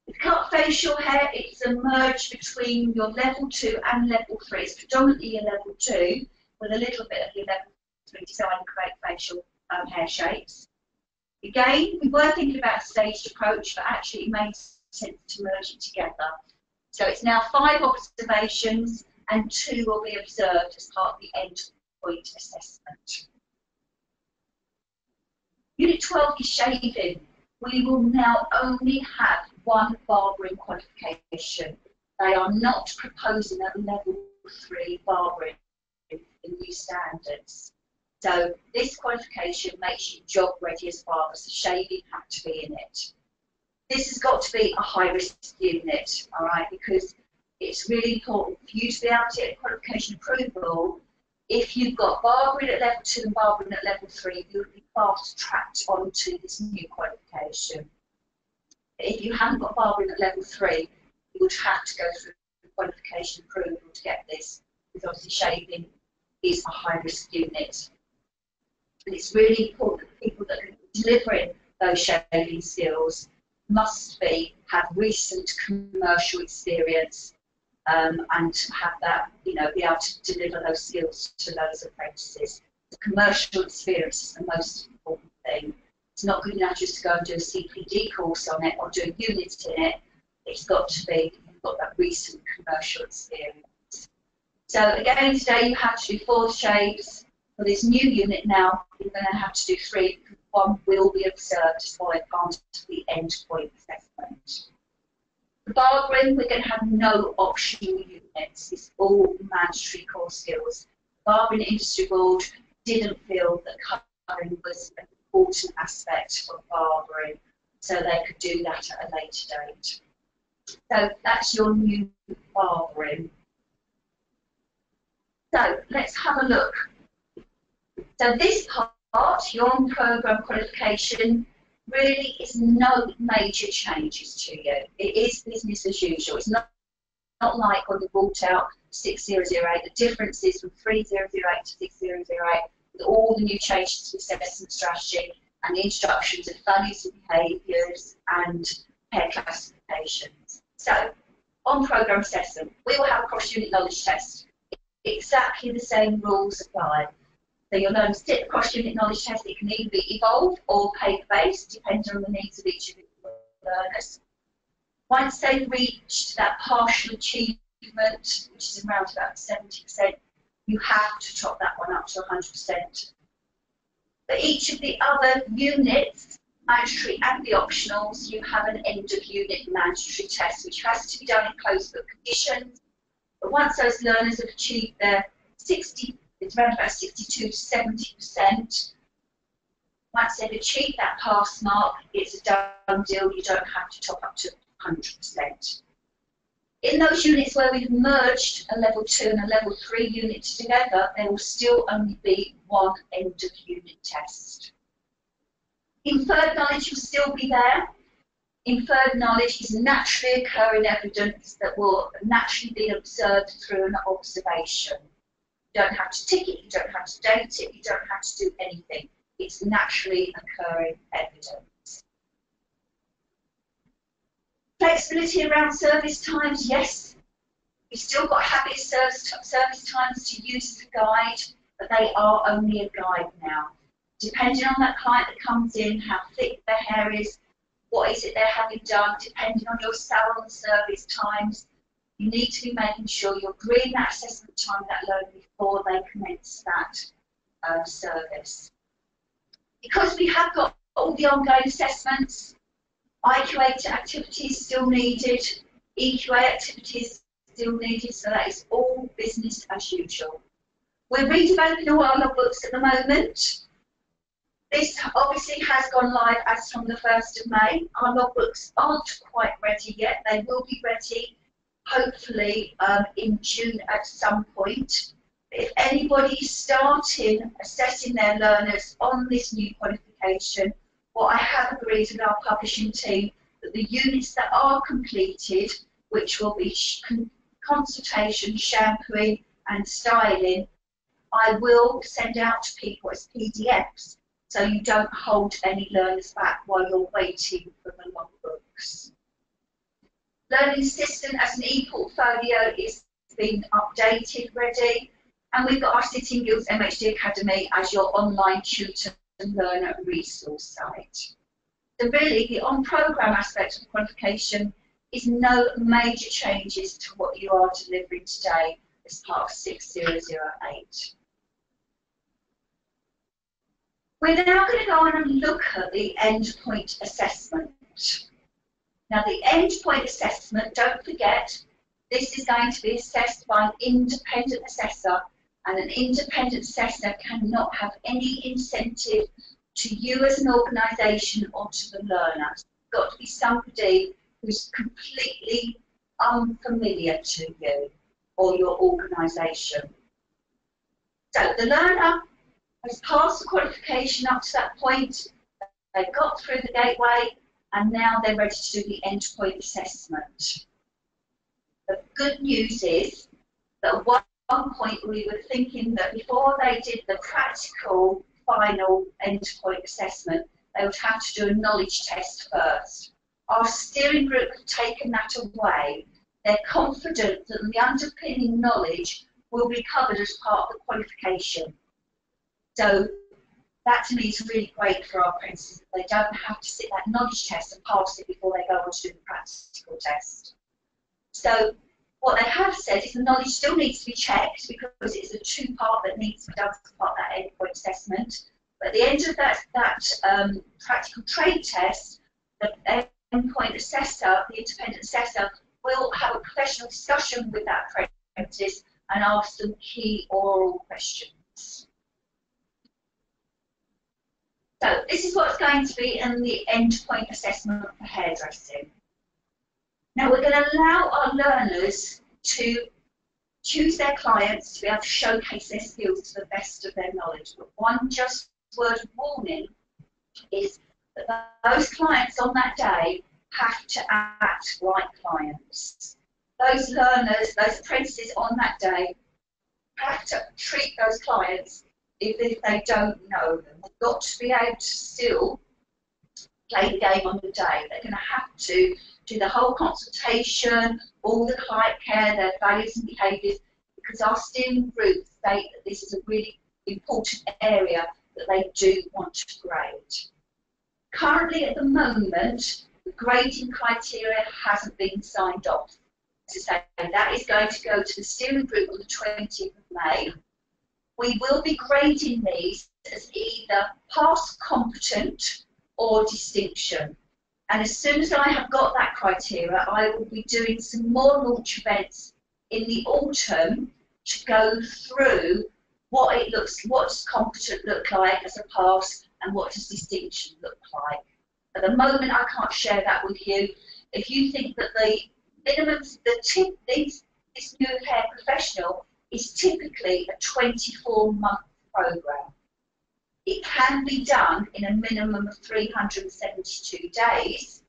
With cut facial hair, it's a merge between your level 2 and level 3. It's predominantly your level 2 with a little bit of your level 3 design and create facial hair shapes. Again, we were thinking about a staged approach, but actually it makes sense to merge it together. So it's now 5 observations and 2 will be observed as part of the end point assessment. Unit 12 is shaving. We will now only have 1 barbering qualification. They are not proposing a level 3 barbering in new standards. So this qualification makes you job ready as barbers, so shaving had to be in it. This has got to be a high-risk unit, all right, because it's really important for you to be able to get qualification approval. If you've got barbering at level 2 and barbering at level 3, you'll be fast-tracked onto this new qualification. If you haven't got barbering at level 3, you would have to go through qualification approval to get this, because obviously shaving is a high-risk unit. And it's really important that people that are delivering those shaving skills must have recent commercial experience and have that, you know, be able to deliver those skills to those apprentices. The commercial experience is the most important thing. It's not good enough just to go and do a CPD course on it or do a unit in it. It's got to be, you've got that recent commercial experience. So again, today you have to do 4 shapes. For this new unit now, you're going to have to do 3, because 1 will be observed as part of the end point assessment. For barbering, we're going to have no optional units. It's all mandatory core skills. The Barbering Industry Board didn't feel that colouring was an important aspect of barbering, so they could do that at a later date. So that's your new barbering. So let's have a look. So this part, your on-programme qualification, really is no major changes to you. It is business as usual. It's not like when we brought out 6008. The difference is from 3008 to 6008, with all the new changes to assessment strategy and the instructions of values and behaviours and hair classifications. So on-programme assessment. We will have a cross-unit knowledge test. Exactly the same rules apply. So you'll learn to sit the cross-unit knowledge test. It can either be evolved or paper-based, depending on the needs of each of the learners. Once they've reached that partial achievement, which is around about 70%, you have to top that one up to 100%. For each of the other units, mandatory and the optionals, you have an end-of-unit mandatory test, which has to be done in closed book conditions. But once those learners have achieved their 60, it's around about 62 to 70%, once they've achieved that pass mark, it's a done deal. You don't have to top up to 100%. In those units where we've merged a level 2 and a level 3 unit together, there will still only be one end-of-unit test. Inferred knowledge will still be there. Inferred knowledge is naturally occurring evidence that will naturally be observed through an observation. You don't have to tick it, you don't have to date it, you don't have to do anything. It's naturally occurring evidence. Flexibility around service times, yes. You've still got habit service times to use as a guide, but they are only a guide now. Depending on that client that comes in, how thick their hair is, what is it they're having done, depending on your salon service times, you need to be making sure you're agreeing that assessment time with that learner before they commence that service. Because we have got all the ongoing assessments, IQA activities still needed, EQA activities still needed, so that is all business as usual. We're redeveloping all our logbooks at the moment. This obviously has gone live as from the 1st of May. Our logbooks aren't quite ready yet. They will be ready, hopefully, in June at some point. If anybody's starting assessing their learners on this new qualification, what I have agreed with our publishing team, that the units that are completed, which will be consultation, shampooing and styling, I will send out to people as PDFs, so you don't hold any learners back while you're waiting for the logbooks. Learning Assistant as an e-portfolio is being updated, ready, and we've got our Sitting Guilds MHD Academy as your online tutor and learner resource site. So really, the on-programme aspect of qualification is no major changes to what you are delivering today as part of 6008. We're now going to go on and look at the endpoint assessment. Now the endpoint assessment, don't forget, this is going to be assessed by an independent assessor, and an independent assessor cannot have any incentive to you as an organisation or to the learner. It's got to be somebody who's completely unfamiliar to you or your organisation. So the learner has passed the qualification up to that point, they've got through the gateway, and now they're ready to do the endpoint assessment. The good news is that at one point we were thinking that before they did the practical final endpoint assessment, they would have to do a knowledge test first. Our steering group have taken that away. They're confident that the underpinning knowledge will be covered as part of the qualification. So that to me is really great for our apprentices. They don't have to sit that knowledge test and pass it before they go on to do the practical test. So what they have said is the knowledge still needs to be checked because it's a two-part that needs to be done as part of that endpoint assessment. But at the end of that practical trade test, the endpoint assessor, the independent assessor, will have a professional discussion with that apprentice and ask them key oral questions. So this is what's going to be in the endpoint assessment for hairdressing. Now we're going to allow our learners to choose their clients to be able to showcase their skills to the best of their knowledge. But one just word of warning is that those clients on that day have to act like clients. Those learners, those apprentices on that day have to treat those clients if they don't know them. They've got to be able to still play the game on the day. They're going to have to do the whole consultation, all the client care, their values and behaviours, because our steering group state that this is a really important area that they do want to grade. Currently, at the moment, the grading criteria hasn't been signed off. As I say, that is going to go to the steering group on the 20th of May. We will be grading these as either pass competent or distinction. And as soon as I have got that criteria, I will be doing some more launch events in the autumn to go through what does competent look like as a pass and what does distinction look like. At the moment, I can't share that with you. If you think that the minimum, this new hair professional is typically a 24-month program. It can be done in a minimum of 372 days,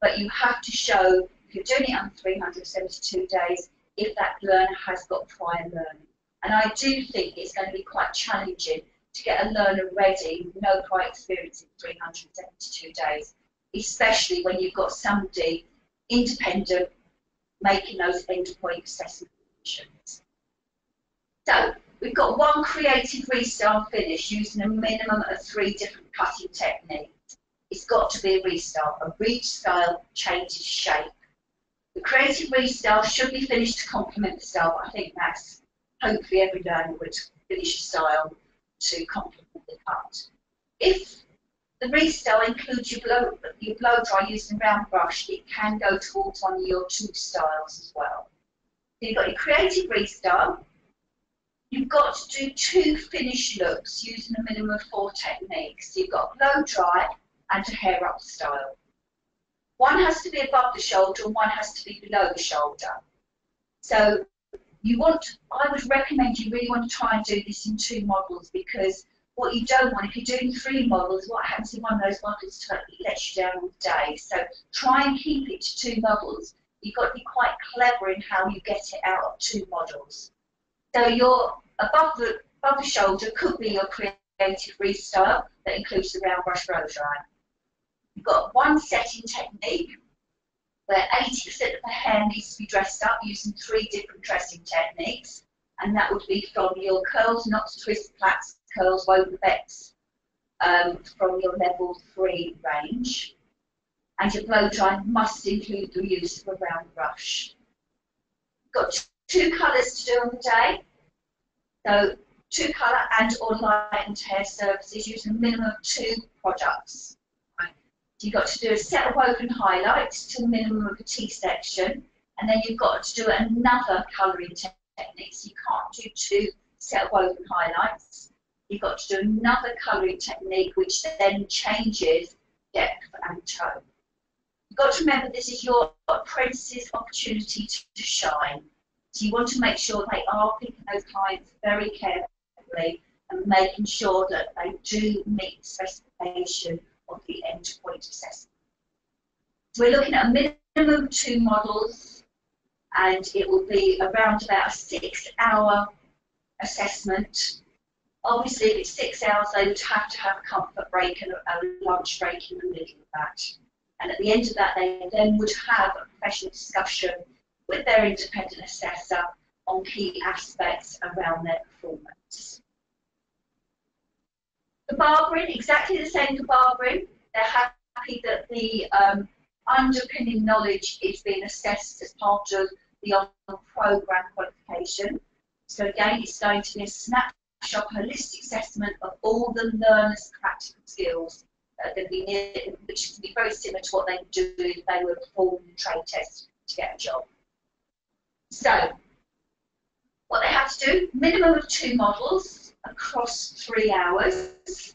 but you have to show, if you're doing it on 372 days, if that learner has got prior learning. And I do think it's going to be quite challenging to get a learner ready with no prior experience in 372 days, especially when you've got somebody independent making those endpoint assessment decisions. So we've got one creative restart finish using a minimum of 3 different cutting techniques. It's got to be a restart. A restyle changes shape. The creative restyle should be finished to complement the style, but I think that's hopefully every learner would finish a style to complement the cut. If the restyle includes your blow dry using a round brush, it can go towards one of your 2 styles as well. So you've got your creative restyle. You've got to do 2 finish looks using a minimum of 4 techniques. So you've got blow dry and a hair up style. One has to be above the shoulder and one has to be below the shoulder. So I would recommend you really want to try and do this in 2 models, because what you don't want, if you're doing 3 models, what happens in one of those models lets you down all day. So try and keep it to 2 models. You've got to be quite clever in how you get it out of 2 models. So your above the shoulder could be your creative restyle that includes the round brush blow dry. You've got one setting technique where 80% of the hair needs to be dressed up using 3 different dressing techniques, and that would be from your curls, knots, twists, plaits, curls, woven becks, from your level 3 range. And your blow dry must include the use of a round brush. You've got 2 colours to do on the day. So 2 colour and or lightened hair services using a minimum of 2 products. Right. So you've got to do a set of woven highlights to a minimum of a T-section, and then you've got to do another colouring technique. So you can't do 2 set of woven highlights. You've got to do another colouring technique which then changes depth and tone. You've got to remember this is your apprentice's opportunity to shine. So you want to make sure they are picking those clients very carefully and making sure that they do meet the specification of the endpoint assessment. So we're looking at a minimum of 2 models, and it will be around about a 6-hour assessment. Obviously, if it's 6 hours, they would have to have a comfort break and a lunch break in the middle of that. And at the end of that, they then would have a professional discussion with their independent assessor on key aspects around their performance. The barbering, exactly the same as the barbering. They're happy that the underpinning knowledge is being assessed as part of the on-programme qualification. So again, it's going to be a snapshot, holistic assessment of all the learners' practical skills that are going to be near, which can be very similar to what they would do if they were performing the trade test to get a job. So, what they have to do, minimum of 2 models across 3 hours.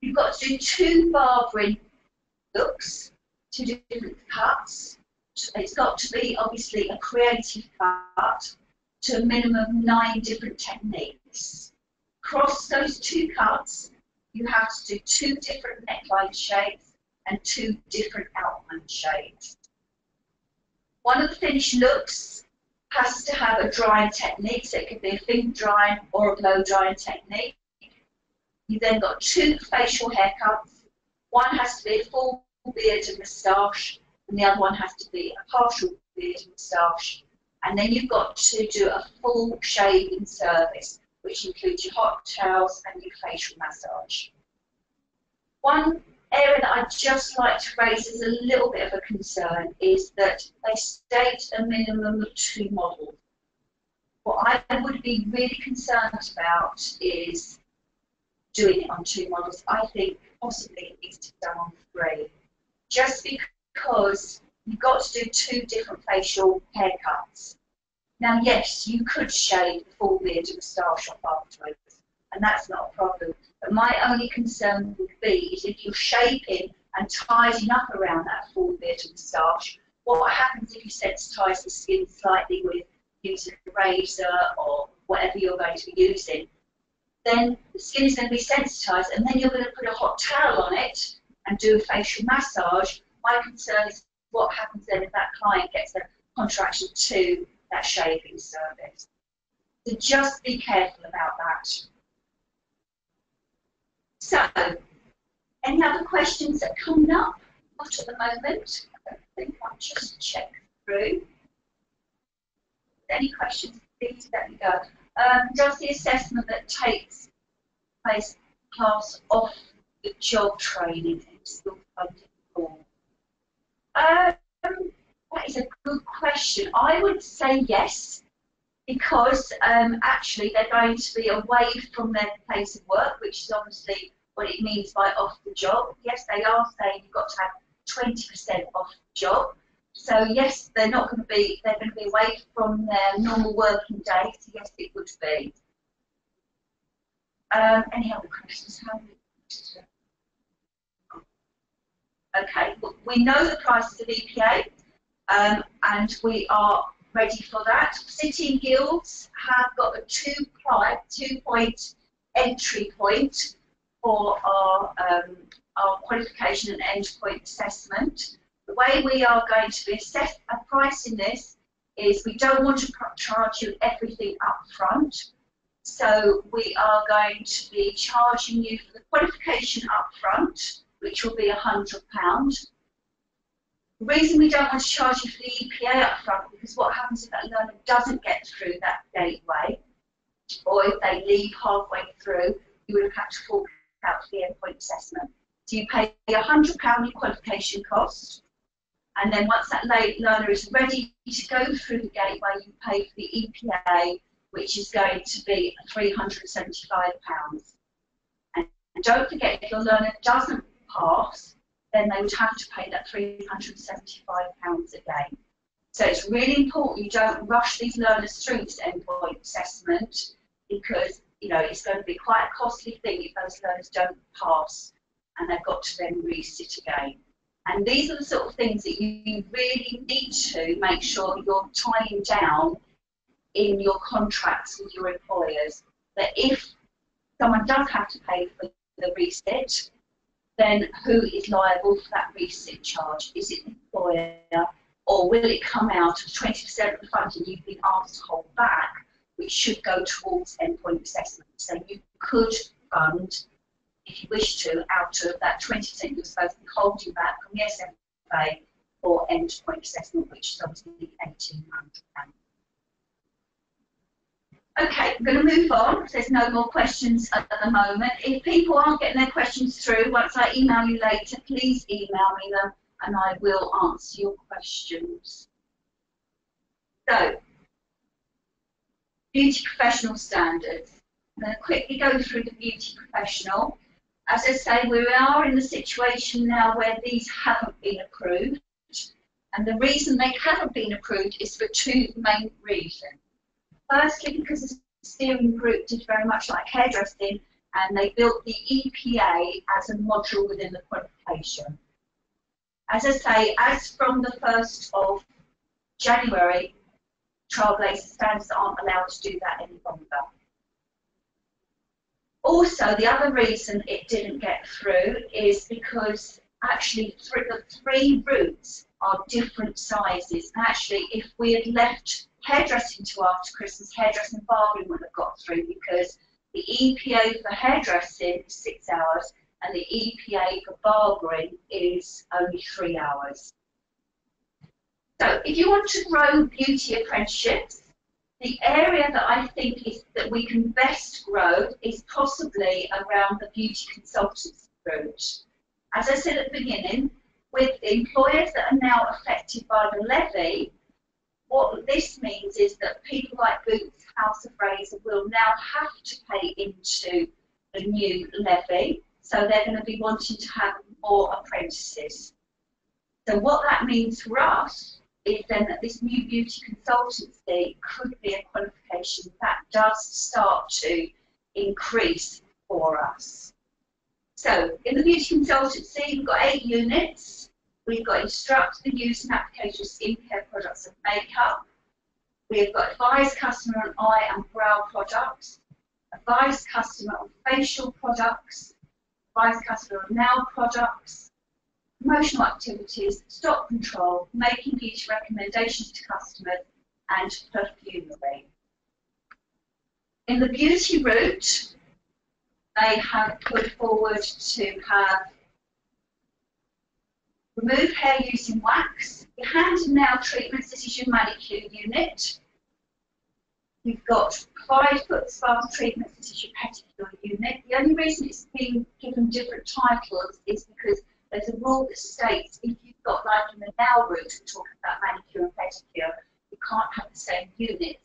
You've got to do 2 barbering looks, 2 different cuts. It's got to be, obviously, a creative cut to a minimum of 9 different techniques. Across those 2 cuts, you have to do 2 different neckline shapes and 2 different outline shapes. One of the finished looks has to have a drying technique, so it could be a finger drying or a blow drying technique. You've then got 2 facial haircuts One has to be a full beard and moustache, and the other one has to be a partial beard and moustache. And then you've got to do a full shaving service, which includes your hot towels and your facial massage. One area that I'd just like to raise as a little bit of a concern is that they state a minimum of 2 models. What I would be really concerned about is doing it on 2 models. I think possibly it needs to be done on 3. Just because you've got to do 2 different facial haircuts. Now, yes, you could shave the full beard and moustache off afterwards, and that's not a problem. But my only concern would be is if you're shaping and tidying up around that full beard and moustache, what happens if you sensitise the skin slightly with using a razor or whatever you're going to be using? Then the skin is going to be sensitised, and then you're going to put a hot towel on it and do a facial massage. My concern is what happens then if that client gets a contraction to that shaving service. So just be careful about that. So, any other questions that are coming up? Not at the moment. I don't think. I'll just check through. Any questions, please let me go. Does the assessment that takes place class off the job training and skill funding form? That is a good question. I would say yes, because actually they're going to be away from their place of work, which is obviously what it means by off the job. Yes, they are saying you've got to have 20% off the job. So yes, they're going to be away from their normal working day. So yes, it would be. Any other questions? Okay, well, we know the prices of EPA, and we are ready for that. City and guilds have got a 2-point entry point for our qualification and endpoint assessment. The way we are going to be pricing this is we don't want to charge you everything up front. So we are going to be charging you for the qualification up front, which will be £100. The reason we don't want to charge you for the EPA up front is because what happens if that learner doesn't get through that gateway, or if they leave halfway through, you would have had to fork out for the endpoint assessment. So you pay £100 your qualification cost, and then once that learner is ready to go through the gateway, you pay for the EPA, which is going to be £375. And don't forget, if your learner doesn't pass, then they would have to pay that £375 again. So it's really important you don't rush these learners through this endpoint assessment, because it's going to be quite a costly thing if those learners don't pass and they've got to then resit again. And these are the sort of things that you really need to make sure you're tying down in your contracts with your employers, that if someone does have to pay for the resit, then who is liable for that resit charge? Is it the employer, or will it come out of 20% of the funding you've been asked to hold back, which should go towards endpoint assessment? So you could fund, if you wish to, out of that 20% you're supposed to be holding back from the SFA for endpoint assessment, which is obviously £1,800. Okay, I'm going to move on because there's no more questions at the moment. If people aren't getting their questions through, once I email you later, please email me them and I will answer your questions. So, beauty professional standards. I'm going to quickly go through the beauty professional. As I say, we are in the situation now where these haven't been approved. And the reason they haven't been approved is for 2 main reasons. Firstly, because the steering group did very much like hairdressing, and they built the EPA as a module within the qualification. As I say, as from the 1st of January, Trailblazer standards aren't allowed to do that any longer. Also, the other reason it didn't get through is because actually the 3 routes are different sizes. And actually, if we had left hairdressing to after Christmas, hairdressing and barbering would have got through, because the EPA for hairdressing is 6 hours and the EPA for barbering is only 3 hours. So if you want to grow beauty apprenticeships, the area that I think is that we can best grow is possibly around the beauty consultancy route. As I said at the beginning, with employers that are now affected by the levy, what this means is that people like Boots, House of Fraser will now have to pay into the new levy, so they're going to be wanting to have more apprentices. So what that means for us is then that this new beauty consultancy could be a qualification that does start to increase for us. So in the beauty consultancy, we've got 8 units. We've got instruct the use and application of skincare products and makeup. We've got advised customer on eye and brow products, advised customer on facial products, advised customer on nail products, promotional activities, stock control, making beauty recommendations to customers, and perfumery. In the beauty route, they have put forward to have remove hair using wax, your hand and nail treatments, this is your manicure unit. You've got provide foot spa treatments, this is your pedicure unit. The only reason it's being given different titles is because there's a rule that states if you've got, like in the nail route, we're talking about manicure and pedicure, you can't have the same units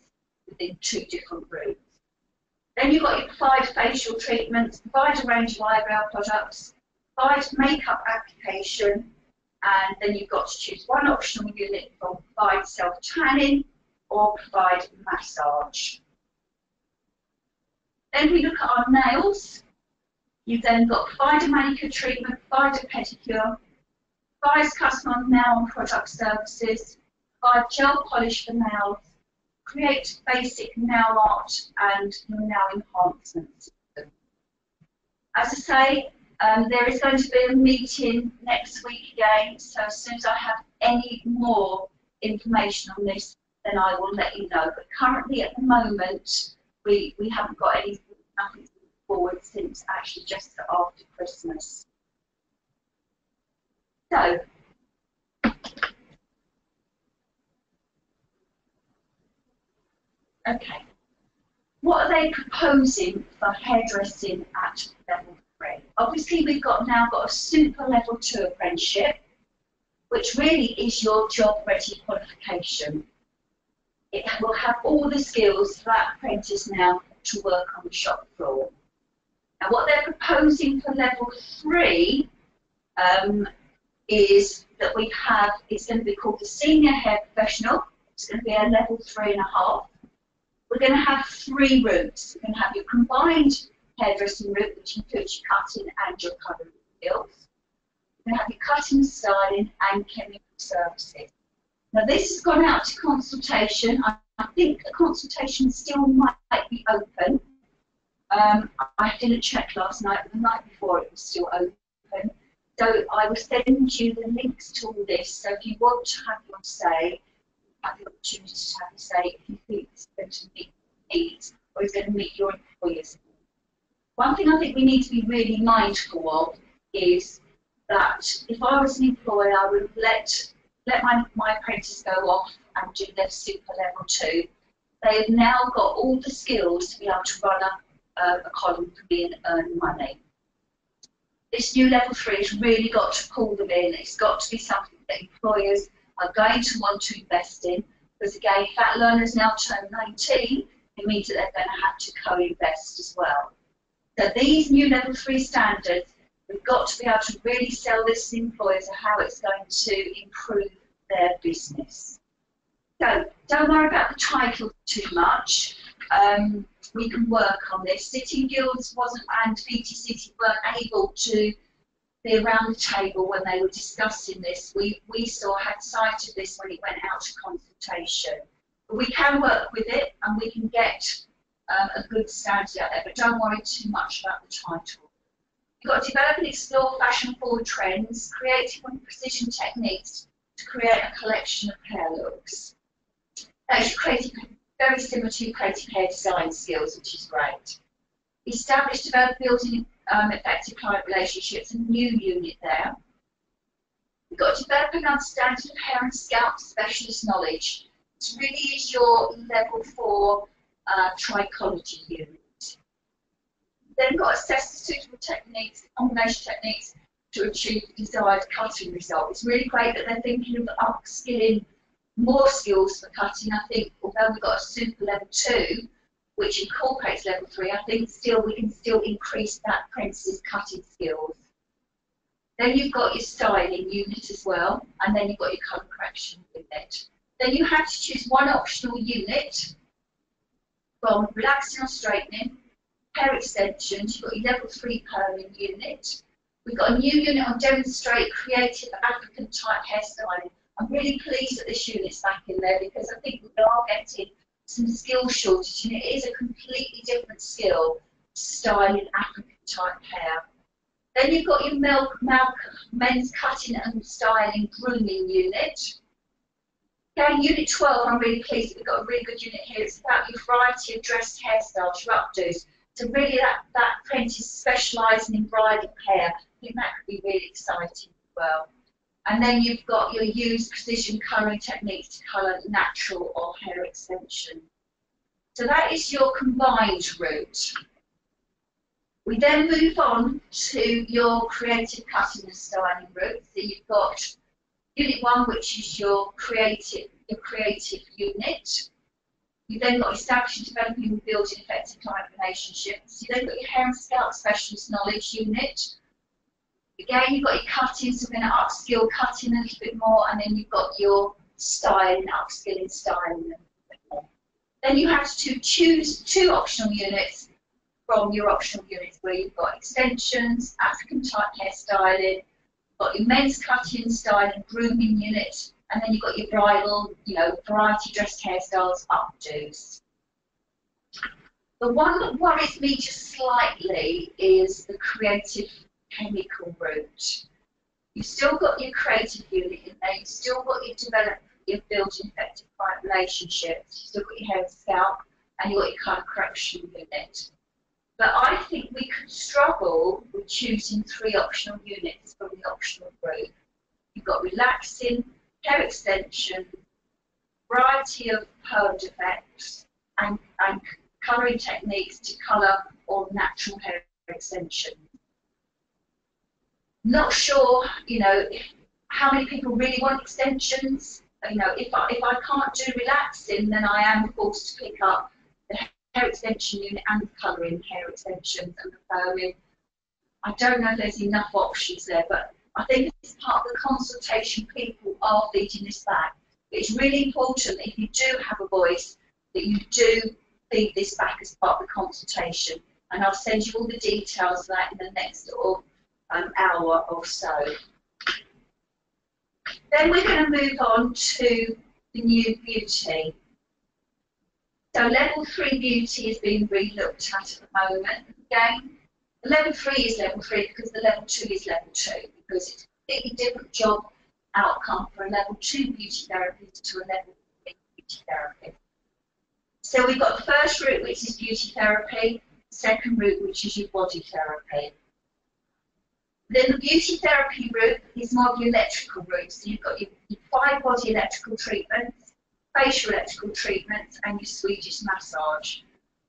within 2 different routes. Then you've got your provide facial treatments, provide a range of eyebrow products, provide makeup application, and then you've got to choose one optional unit from provide self-tanning or provide massage. Then we look at our nails. You've then got provide a manicure treatment, provide a pedicure, provide custom nail and product services, provide gel polish for nails, create basic nail art and nail enhancement system. As I say, there is going to be a meeting next week again, so as soon as I have any more information on this, then I will let you know. But currently, at the moment, we haven't got nothing to look forward since actually just after Christmas. So, okay, what are they proposing for hairdressing at level 3? Obviously, we've now got a super level 2 apprenticeship, which really is your job-ready qualification. It will have all the skills for that apprentice now to work on the shop floor. Now, what they're proposing for level 3 is that it's going to be called the Senior Hair Professional. It's going to be a level 3.5. We're going to have 3 routes. We're going to have your combined hairdressing route, which includes your cutting and your colouring skills. We're going to have your cutting, styling, and chemical services. Now, this has gone out to consultation. I think the consultation still might be open. I didn't check last night, but the night before it was still open. So I will send you the links to all this. So if you want to have your say, have the opportunity to have your say if you think it's going to meet your needs or is going to meet your employers. One thing I think we need to be really mindful of is that if I was an employer, I would let my apprentice go off and do their super level 2. They have now got all the skills to be able to run a column for being earn money. This new level 3 has really got to pull them in. It's got to be something that employers are going to want to invest in, because again, if that learner's now turned 19, it means that they're going to have to co-invest as well. So these new level 3 standards, we've got to be able to really sell this to employers of how it's going to improve their business. So don't worry about the title too much. We can work on this. Sitting Guilds and VTCs weren't able to be around the table when they were discussing this. We had sight of this when it went out to consultation. But we can work with it and we can get a good standard out there, but don't worry too much about the title. You've got to develop and explore fashion-forward trends, creative and precision techniques to create a collection of hair looks. That's creative, very similar to your creative hair design skills, which is great. Establish, develop, building effective client relationships, a new unit there. You've got to develop an understanding of hair and scalp specialist knowledge. This really is your level 4 trichology unit. Then you've got to assess the suitable techniques, combination techniques to achieve the desired cutting result. It's really great that they're thinking of upskilling more skills for cutting. I think although we've got a super level 2, which incorporates level 3, I think we can still increase that apprentice's cutting skills. Then you've got your styling unit as well, and then you've got your colour correction unit. Then you have to choose one optional unit from relaxing or straightening, hair extensions. You've got your level 3 perming unit. We've got a new unit on demonstrate creative African type hairstyling. I'm really pleased that this unit's back in there because I think we are getting some skill shortage, and it is a completely different skill, styling African type hair. Then you've got your men's cutting and styling grooming unit. Again, unit 12, I'm really pleased that we've got a really good unit here. It's about your variety of dressed hairstyles, your updos. So really that apprentice specialising in bridal hair, I think that could be really exciting as well. And then you've got your use precision colouring techniques to colour natural or hair extension. So that is your combined route. We then move on to your creative cutting and styling route. So you've got unit 1, which is your creative unit. You've then got establishing, developing and building effective client relationships. You've then got your hair and scalp specialist knowledge unit. Again, you've got your cutting, so we're going to upskill cutting a little bit more, and then you've got your styling, upskilling styling a little bit more. Then you have to choose 2 optional units from your optional units where you've got extensions, African type hairstyling, you've got your men's cutting, styling, grooming unit, and then you've got your bridal, variety dressed hairstyles, updos. The one that worries me just slightly is the creative chemical route. You've still got your creative unit in there, you've still got your develop, your building effective client relationships, you've still got your hair and scalp, and you've got your colour correction unit. But I think we could struggle with choosing 3 optional units from the optional group. You've got relaxing, hair extension, variety of perm defects, and colouring techniques to colour or natural hair extension. Not sure, how many people really want extensions. If I can't do relaxing, then I am forced to pick up the hair extension unit and the colouring hair extensions and the perming. I don't know if there's enough options there, but I think it's part of the consultation. People are feeding this back. It's really important that if you do have a voice, that you do feed this back as part of the consultation. And I'll send you all the details of that in the next sort of hour or so. Then we're going to move on to the new beauty. So level 3 beauty is being re-looked at the moment. Again, the level 3 is level 3 because the level 2 is level 2, because it's a completely different job outcome for a level 2 beauty therapist to a level 3 beauty therapist. So we've got the first route, which is beauty therapy, the second route, which is your body therapy. Then the beauty therapy route is more of your electrical route. So you've got your 5 body electrical treatments, facial electrical treatments, and your Swedish massage.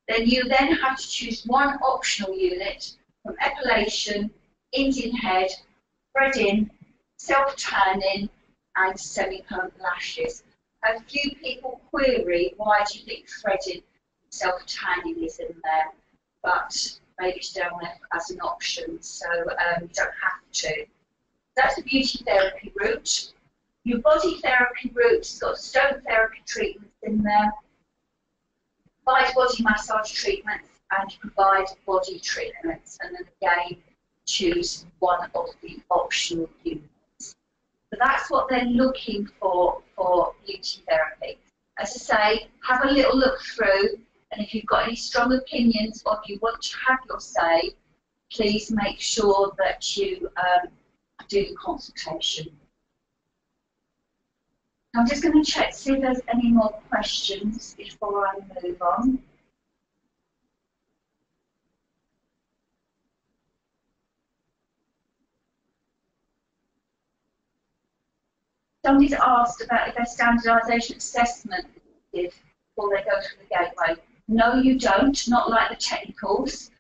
Then you have to choose 1 optional unit from epilation, Indian head, threading, self-tanning, and semi-permanent lashes. A few people query why do you think threading and self-tanning is in there, but maybe it's down there as an option, so you don't have to. That's the beauty therapy route. Your body therapy route has got stone therapy treatments in there, provide body massage treatments, and provide body treatments, and then again choose 1 of the optional units. So that's what they're looking for beauty therapy. As I say, have a little look through, and if you've got any strong opinions or if you want to have your say, please make sure that you do the consultation. I'm just going to check to see if there's any more questions before I move on. Somebody's asked about if there's standardisation assessment before they go through the gateway. No, you don't, not like the technicals.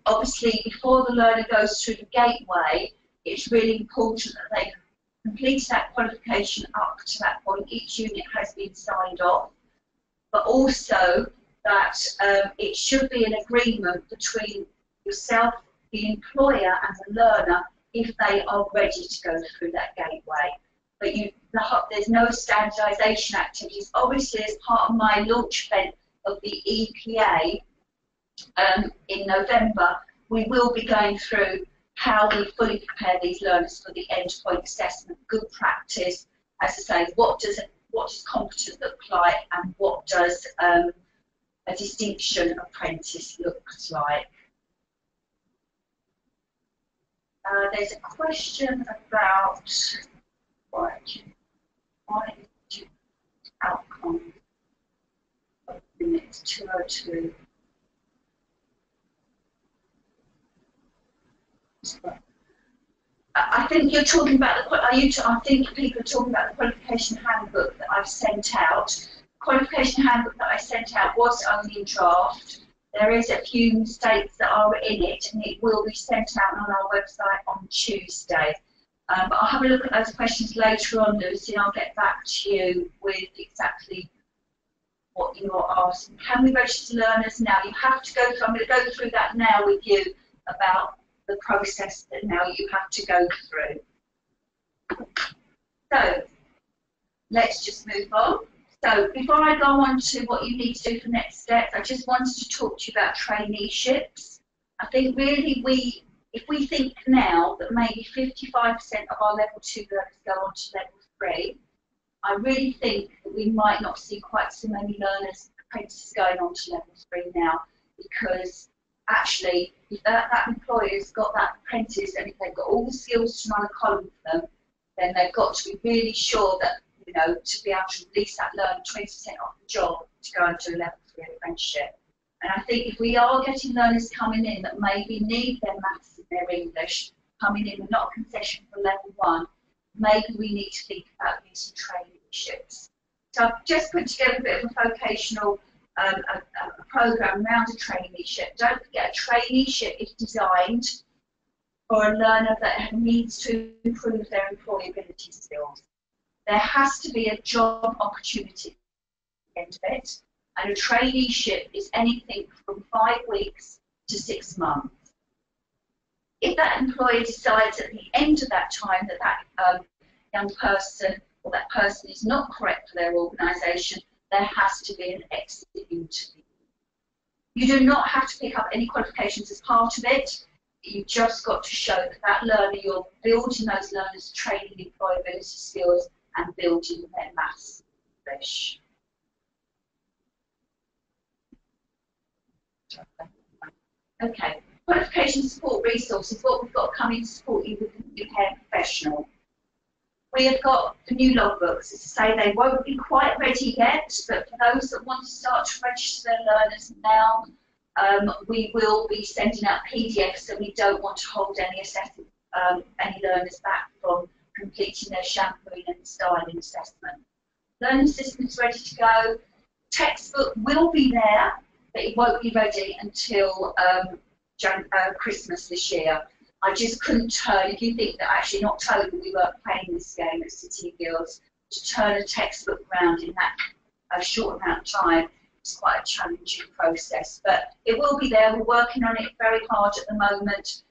Obviously, before the learner goes through the gateway, it's really important that they complete that qualification up to that point. Each unit has been signed off, but also that it should be an agreement between yourself, the employer, and the learner if they are ready to go through that gateway. But there's no standardisation activities. Obviously, as part of my launch event of the EPA in November, we will be going through how we fully prepare these learners for the endpoint assessment, good practice, as I say, what does competent look like, and what does a distinction apprentice look like. There's a question about why outcome of unit 202. I think you're talking about I think people are talking about the qualification handbook that I've sent out. The qualification handbook that I sent out was only in draft. There is a few mistakes that are in it, and it will be sent out on our website on Tuesday. But I'll have a look at those questions later on, Lucy, and I'll get back to you with exactly what you're asking. Can we register learners now? You have to go through, I'm going to go through that now with you about the process that now you have to go through. So let's just move on. So before I go on to what you need to do for next steps, I just wanted to talk to you about traineeships. I think really if we think now that maybe 55% of our level 2 learners go on to level 3, I really think that we might not see quite so many learners, apprentices going on to level 3 now, because actually, if that employer's got that apprentice and if they've got all the skills to run a column for them, then they've got to be really sure that, you know, to be able to release that learner 20% off the job to go into a level 3 apprenticeship. And I think if we are getting learners coming in that maybe need their maths and their English, coming in with not a concession for level 1, maybe we need to think about using traineeships. So I've just put together a bit of a vocational a program around a traineeship. Don't forget, a traineeship is designed for a learner that needs to improve their employability skills. There has to be a job opportunity at the end of it, and a traineeship is anything from 5 weeks to 6 months. If that employer decides at the end of that time that that young person or that person is not correct for their organisation, there has to be an exit interview. You do not have to pick up any qualifications as part of it. You've just got to show that that learner, you're building those learners' training, employability skills, and building their maths and English. Okay, qualification support resources, what we've got coming to support you with the new hair professional. We have got the new logbooks. As I say, they won't be quite ready yet, but for those that want to start to register their learners now, we will be sending out PDFs, so we don't want to hold any learners back from completing their shampooing and styling assessment. Learning system is ready to go. Textbook will be there, but it won't be ready until Christmas this year. I just couldn't turn, if you think that actually in October we were playing this game at City Guilds, to turn a textbook around in that short amount of time, it's quite a challenging process. But it will be there. We're working on it very hard at the moment.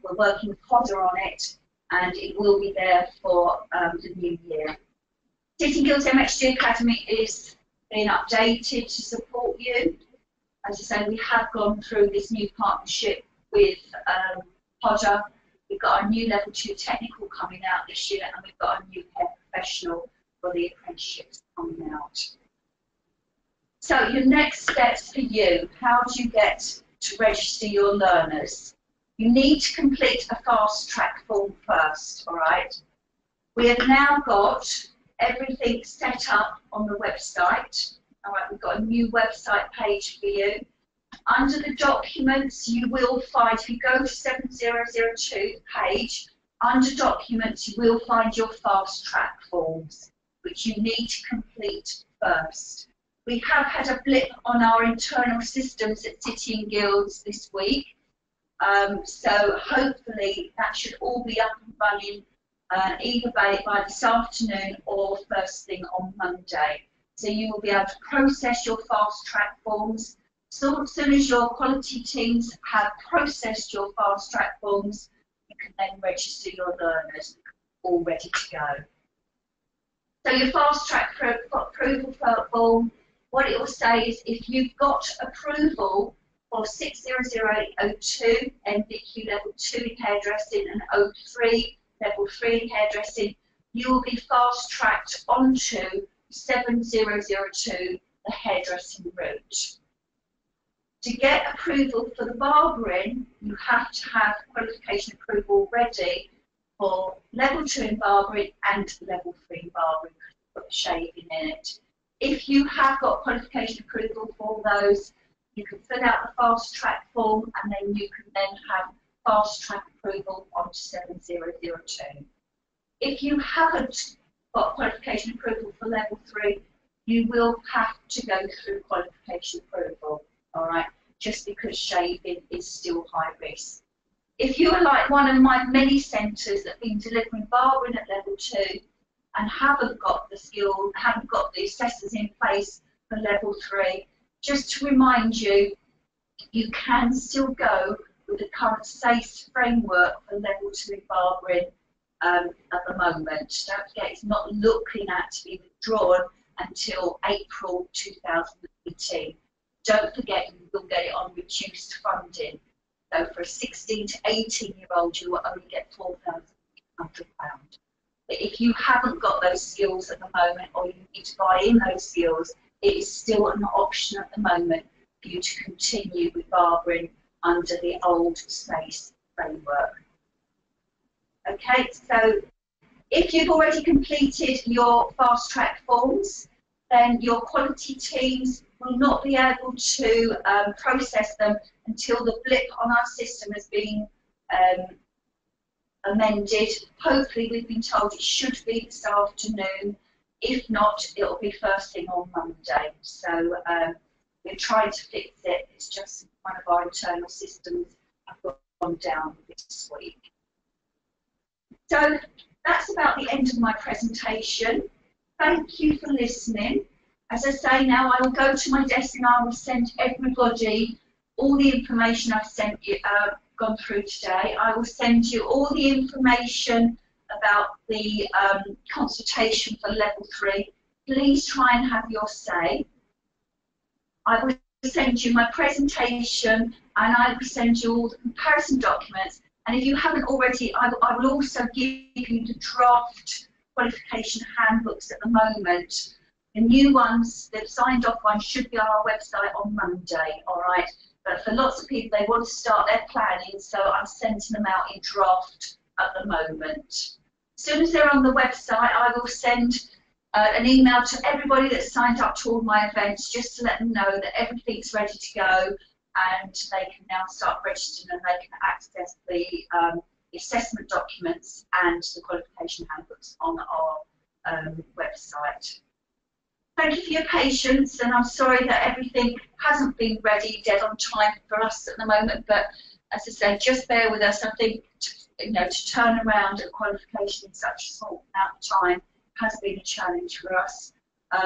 We're working with Hodder on it, and it will be there for the new year. City Guilds MXG Academy is being updated to support you. As I say, we have gone through this new partnership with Hodder. We've got our new level 2 technical coming out this year, and we've got a new head professional for the apprenticeships coming out. So your next steps for you, how do you get to register your learners? You need to complete a fast track form first, all right? We have now got everything set up on the website. All right, we've got a new website page for you. Under the documents, you will find, if you go to 7002 page, Under documents, you will find your fast track forms, which you need to complete first. We have had a blip on our internal systems at City and Guilds this week, so hopefully that should all be up and running either by this afternoon or first thing on Monday. So you will be able to process your fast track forms. So as soon as your quality teams have processed your fast track forms, you can then register your learners, all ready to go. So your fast track approval form, what it will say is if you've got approval for 60002 NVQ level 2 in hairdressing and 03 level 3 in hairdressing, you will be fast tracked onto 7002, the hairdressing route. To get approval for the barbering, you have to have qualification approval ready for level 2 in barbering and level 3 in barbering, because you've got shaving in it. If you have got qualification approval for those, you can fill out the fast track form and then you can then have fast track approval onto 7002. If you haven't got qualification approval for level 3, you will have to go through qualification approval, all right, just because shaving is still high risk. If you are like one of my many centres that have been delivering barbering at level 2 and haven't got the skill, haven't got the assessors in place for level 3, just to remind you, you can still go with the current SACE framework for level 2 in barbering at the moment. Don't forget, it's not looking at to be withdrawn until April 2018. Don't forget, you will get it on reduced funding. So for a 16 to 18-year-old, you will only get £4,800. But if you haven't got those skills at the moment, or you need to buy in those skills, it is still an option at the moment for you to continue with barbering under the old SACE framework. Okay, so if you've already completed your fast track forms, then your quality teams will not be able to process them until the blip on our system has been amended. Hopefully, we've been told it should be this afternoon. If not, it will be first thing on Monday. So we're trying to fix it. It's just one of our internal systems have gone down this week. So that's about the end of my presentation. Thank you for listening. As I say now, I will go to my desk and I will send everybody all the information I've sent you, gone through today. I will send you all the information about the consultation for level 3. Please try and have your say. I will send you my presentation and I will send you all the comparison documents. And if you haven't already, I will also give you the draft qualification handbooks at the moment. The new ones, the signed off ones, should be on our website on Monday, all right? But for lots of people, they want to start their planning, so I'm sending them out in draft at the moment. As soon as they're on the website, I will send an email to everybody that's signed up to all my events, just to let them know that everything's ready to go and they can now start registering and they can access the assessment documents and the qualification handbooks on our website. Thank you for your patience, and I'm sorry that everything hasn't been ready dead on time for us at the moment, but as I say, just bear with us. I think to turn around a qualification in such a small amount of time has been a challenge for us.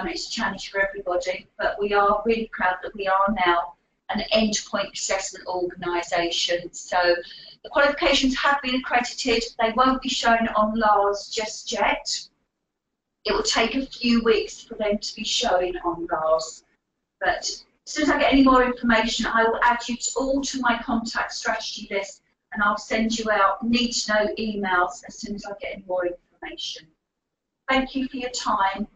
It's a challenge for everybody, but we are really proud that we are now an endpoint assessment organisation. So the qualifications have been accredited. They won't be shown on LARS just yet. It will take a few weeks for them to be showing on LARS. But as soon as I get any more information, I will add you all to my contact strategy list, and I'll send you out need-to-know emails as soon as I get any more information. Thank you for your time.